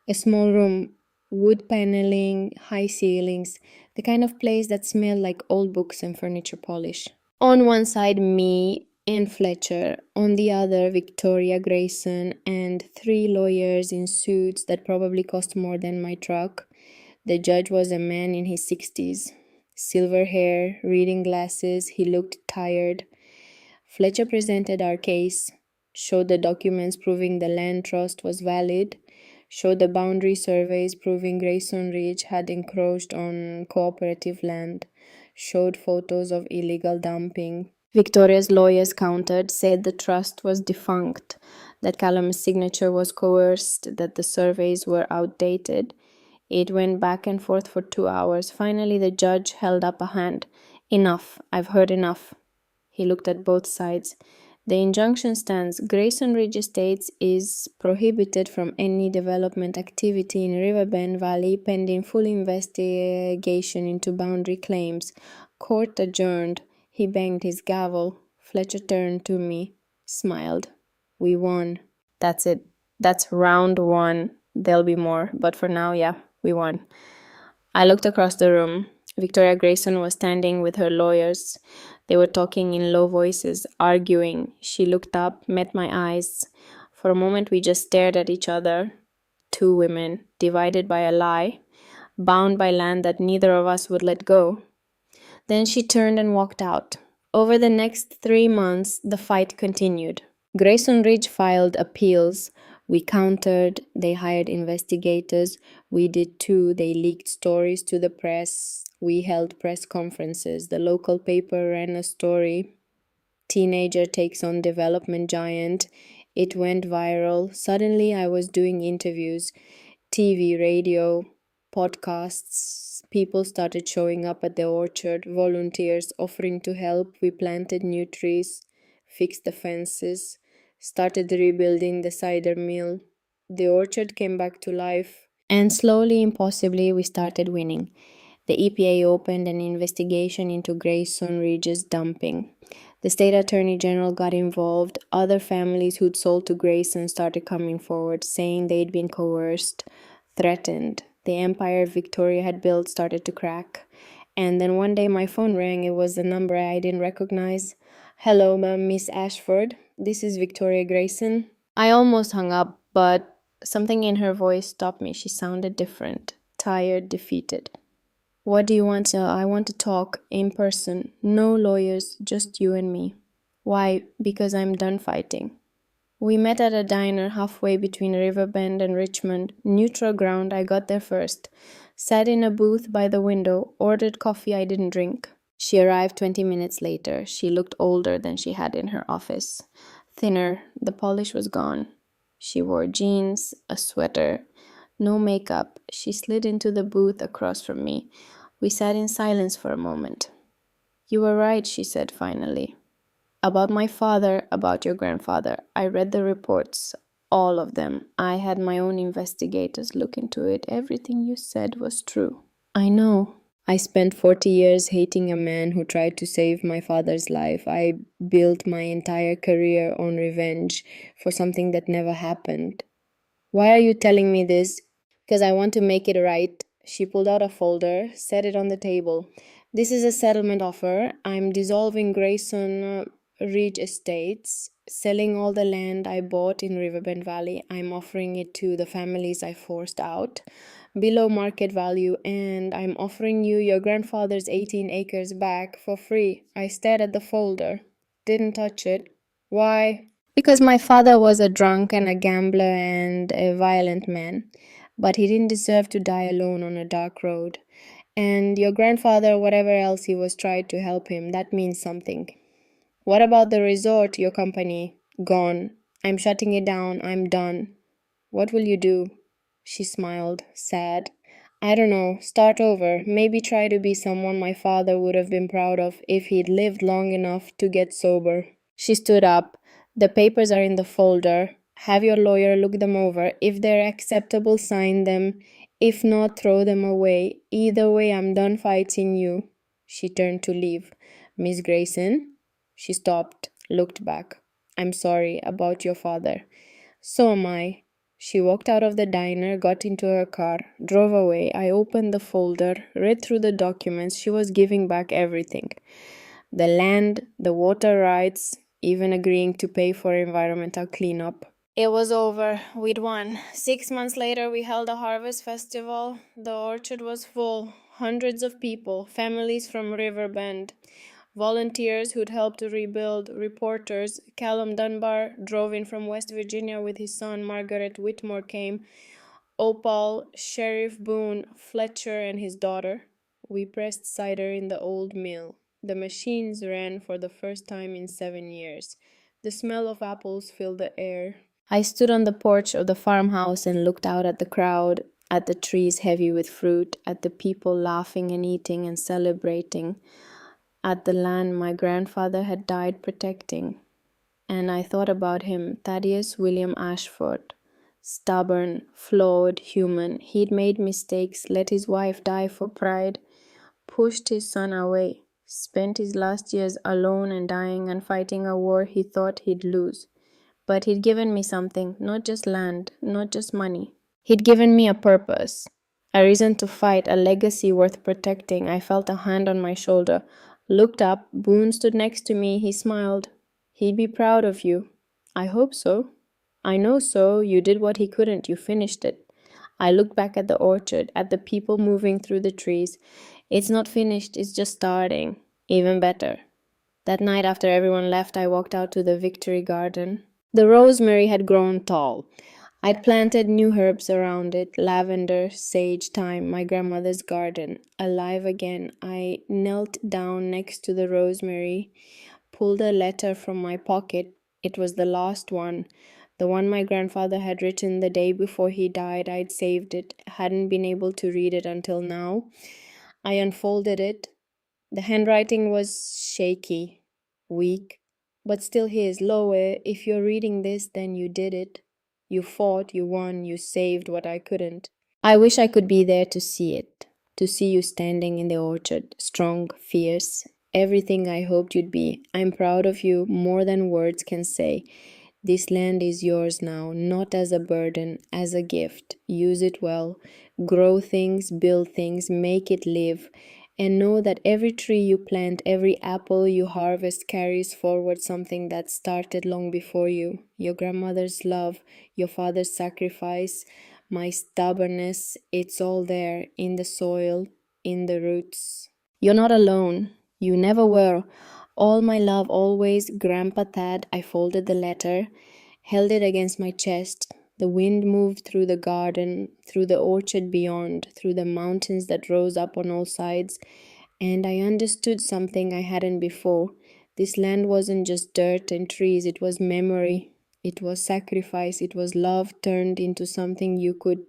a small room, wood paneling, high ceilings, the kind of place that smelled like old books and furniture polish. On one side, me and Fletcher, on the other, Victoria Grayson, and three lawyers in suits that probably cost more than my truck. The judge was a man in his 60s. Silver hair, reading glasses, he looked tired. Fletcher presented our case, showed the documents proving the land trust was valid, showed the boundary surveys proving Grayson Ridge had encroached on cooperative land, showed photos of illegal dumping. Victoria's lawyers countered, said the trust was defunct, that Callum's signature was coerced, that the surveys were outdated. It went back and forth for 2 hours. Finally, the judge held up a hand. Enough. I've heard enough. He looked at both sides. The injunction stands. Grayson Ridge Estates is prohibited from any development activity in Riverbend Valley pending full investigation into boundary claims. Court adjourned. He banged his gavel. Fletcher turned to me, smiled. We won. That's it. That's round one. There'll be more, but for now, yeah, we won. I looked across the room. Victoria Grayson was standing with her lawyers. They were talking in low voices, arguing. She looked up, met my eyes. For a moment, we just stared at each other. Two women, divided by a lie, bound by land that neither of us would let go. Then she turned and walked out. Over the next 3 months, the fight continued. Grayson Ridge filed appeals. We countered, they hired investigators. We did too. They leaked stories to the press. We held press conferences. The local paper ran a story. Teenager takes on development giant. It went viral. Suddenly I was doing interviews, TV, radio, podcasts. People started showing up at the orchard, volunteers offering to help. We planted new trees, fixed the fences, started rebuilding the cider mill. The orchard came back to life, and slowly, impossibly, we started winning. The EPA opened an investigation into Grayson Ridge's dumping. The state attorney general got involved. Other families who'd sold to Grayson started coming forward, saying they'd been coerced, threatened. The empire Victoria had built started to crack. And then one day my phone rang. It was a number I didn't recognize. Hello, Miss Ashford. This is Victoria Grayson. I almost hung up, but something in her voice stopped me. She sounded different, tired, defeated. What do you want? I want to talk in person. No lawyers, just you and me. Why? Because I'm done fighting. We met at a diner halfway between Riverbend and Richmond. Neutral ground, I got there first. Sat in a booth by the window, ordered coffee I didn't drink. She arrived 20 minutes later. She looked older than she had in her office. Thinner, the polish was gone. She wore jeans, a sweater, no makeup. She slid into the booth across from me. We sat in silence for a moment. You were right, she said finally. About my father, about your grandfather. I read the reports, all of them. I had my own investigators look into it. Everything you said was true. I know. I spent 40 years hating a man who tried to save my father's life. I built my entire career on revenge for something that never happened. Why are you telling me this? Because I want to make it right. She pulled out a folder, set it on the table. This is a settlement offer. I'm dissolving Grayson Ridge Estates, selling all the land I bought in Riverbend Valley. I'm offering it to the families I forced out below market value, and I'm offering you your grandfather's 18 acres back for free. I stared at the folder, didn't touch it. Why? Because my father was a drunk and a gambler and a violent man, but he didn't deserve to die alone on a dark road. And your grandfather, whatever else he was, tried to help him. That means something. What about the resort, your company? Gone. I'm shutting it down. I'm done. What will you do? She smiled, sad. I don't know. Start over. Maybe try to be someone my father would have been proud of if he'd lived long enough to get sober. She stood up. The papers are in the folder. Have your lawyer look them over. If they're acceptable, sign them. If not, throw them away. Either way, I'm done fighting you." She turned to leave. "Miss Grayson?" She stopped, looked back. "I'm sorry about your father." "So am I." She walked out of the diner, got into her car, drove away. I opened the folder, read through the documents. She was giving back everything: the land, the water rights, even agreeing to pay for environmental cleanup. It was over. We'd won. 6 months later, we held a harvest festival. The orchard was full. Hundreds of people, families from Riverbend, volunteers who'd helped to rebuild, reporters. Callum Dunbar drove in from West Virginia with his son. Margaret Whitmore came. Opal, Sheriff Boone, Fletcher, and his daughter. We pressed cider in the old mill. The machines ran for the first time in 7 years. The smell of apples filled the air. I stood on the porch of the farmhouse and looked out at the crowd, at the trees heavy with fruit, at the people laughing and eating and celebrating, at the land my grandfather had died protecting. And I thought about him, Thaddeus William Ashford. Stubborn, flawed, human. He'd made mistakes, let his wife die for pride, pushed his son away, spent his last years alone and dying and fighting a war he thought he'd lose. But he'd given me something, not just land, not just money. He'd given me a purpose, a reason to fight, a legacy worth protecting. I felt a hand on my shoulder. Looked up. Boone stood next to me. He smiled. "He'd be proud of you." "I hope so." "I know so. You did what he couldn't. You finished it." I looked back at the orchard, at the people moving through the trees. It's not finished, it's just starting. Even better. That night after everyone left, I walked out to the Victory Garden. The rosemary had grown tall. I'd planted new herbs around it: lavender, sage, thyme, my grandmother's garden. Alive again, I knelt down next to the rosemary, pulled a letter from my pocket. It was the last one, the one my grandfather had written the day before he died. I'd saved it, hadn't been able to read it until now. I unfolded it. The handwriting was shaky, weak, but still his. "Loe, if you're reading this, then you did it. You fought, you won, you saved what I couldn't. I wish I could be there to see it, to see you standing in the orchard, strong, fierce, everything I hoped you'd be. I'm proud of you more than words can say. This land is yours now, not as a burden, as a gift. Use it well. Grow things, build things, make it live. And know that every tree you plant, every apple you harvest carries forward something that started long before you. Your grandmother's love, your father's sacrifice, my stubbornness, it's all there, in the soil, in the roots. You're not alone. You never were. All my love always, Grandpa Thad." I folded the letter, held it against my chest. The wind moved through the garden, through the orchard beyond, through the mountains that rose up on all sides, and I understood something I hadn't before. This land wasn't just dirt and trees, it was memory. It was sacrifice, it was love turned into something you could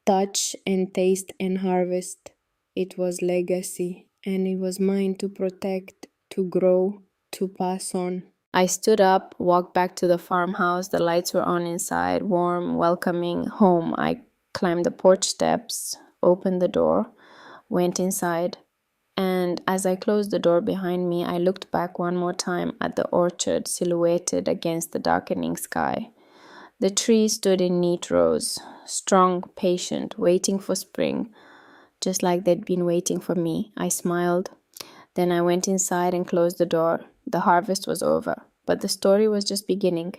touch and taste and harvest. It was legacy, and it was mine to protect, to grow, to pass on. I stood up, walked back to the farmhouse. The lights were on inside, warm, welcoming, home. I climbed the porch steps, opened the door, went inside, and as I closed the door behind me, I looked back one more time at the orchard silhouetted against the darkening sky. The trees stood in neat rows, strong, patient, waiting for spring, just like they'd been waiting for me. I smiled. Then I went inside and closed the door. The harvest was over, but the story was just beginning.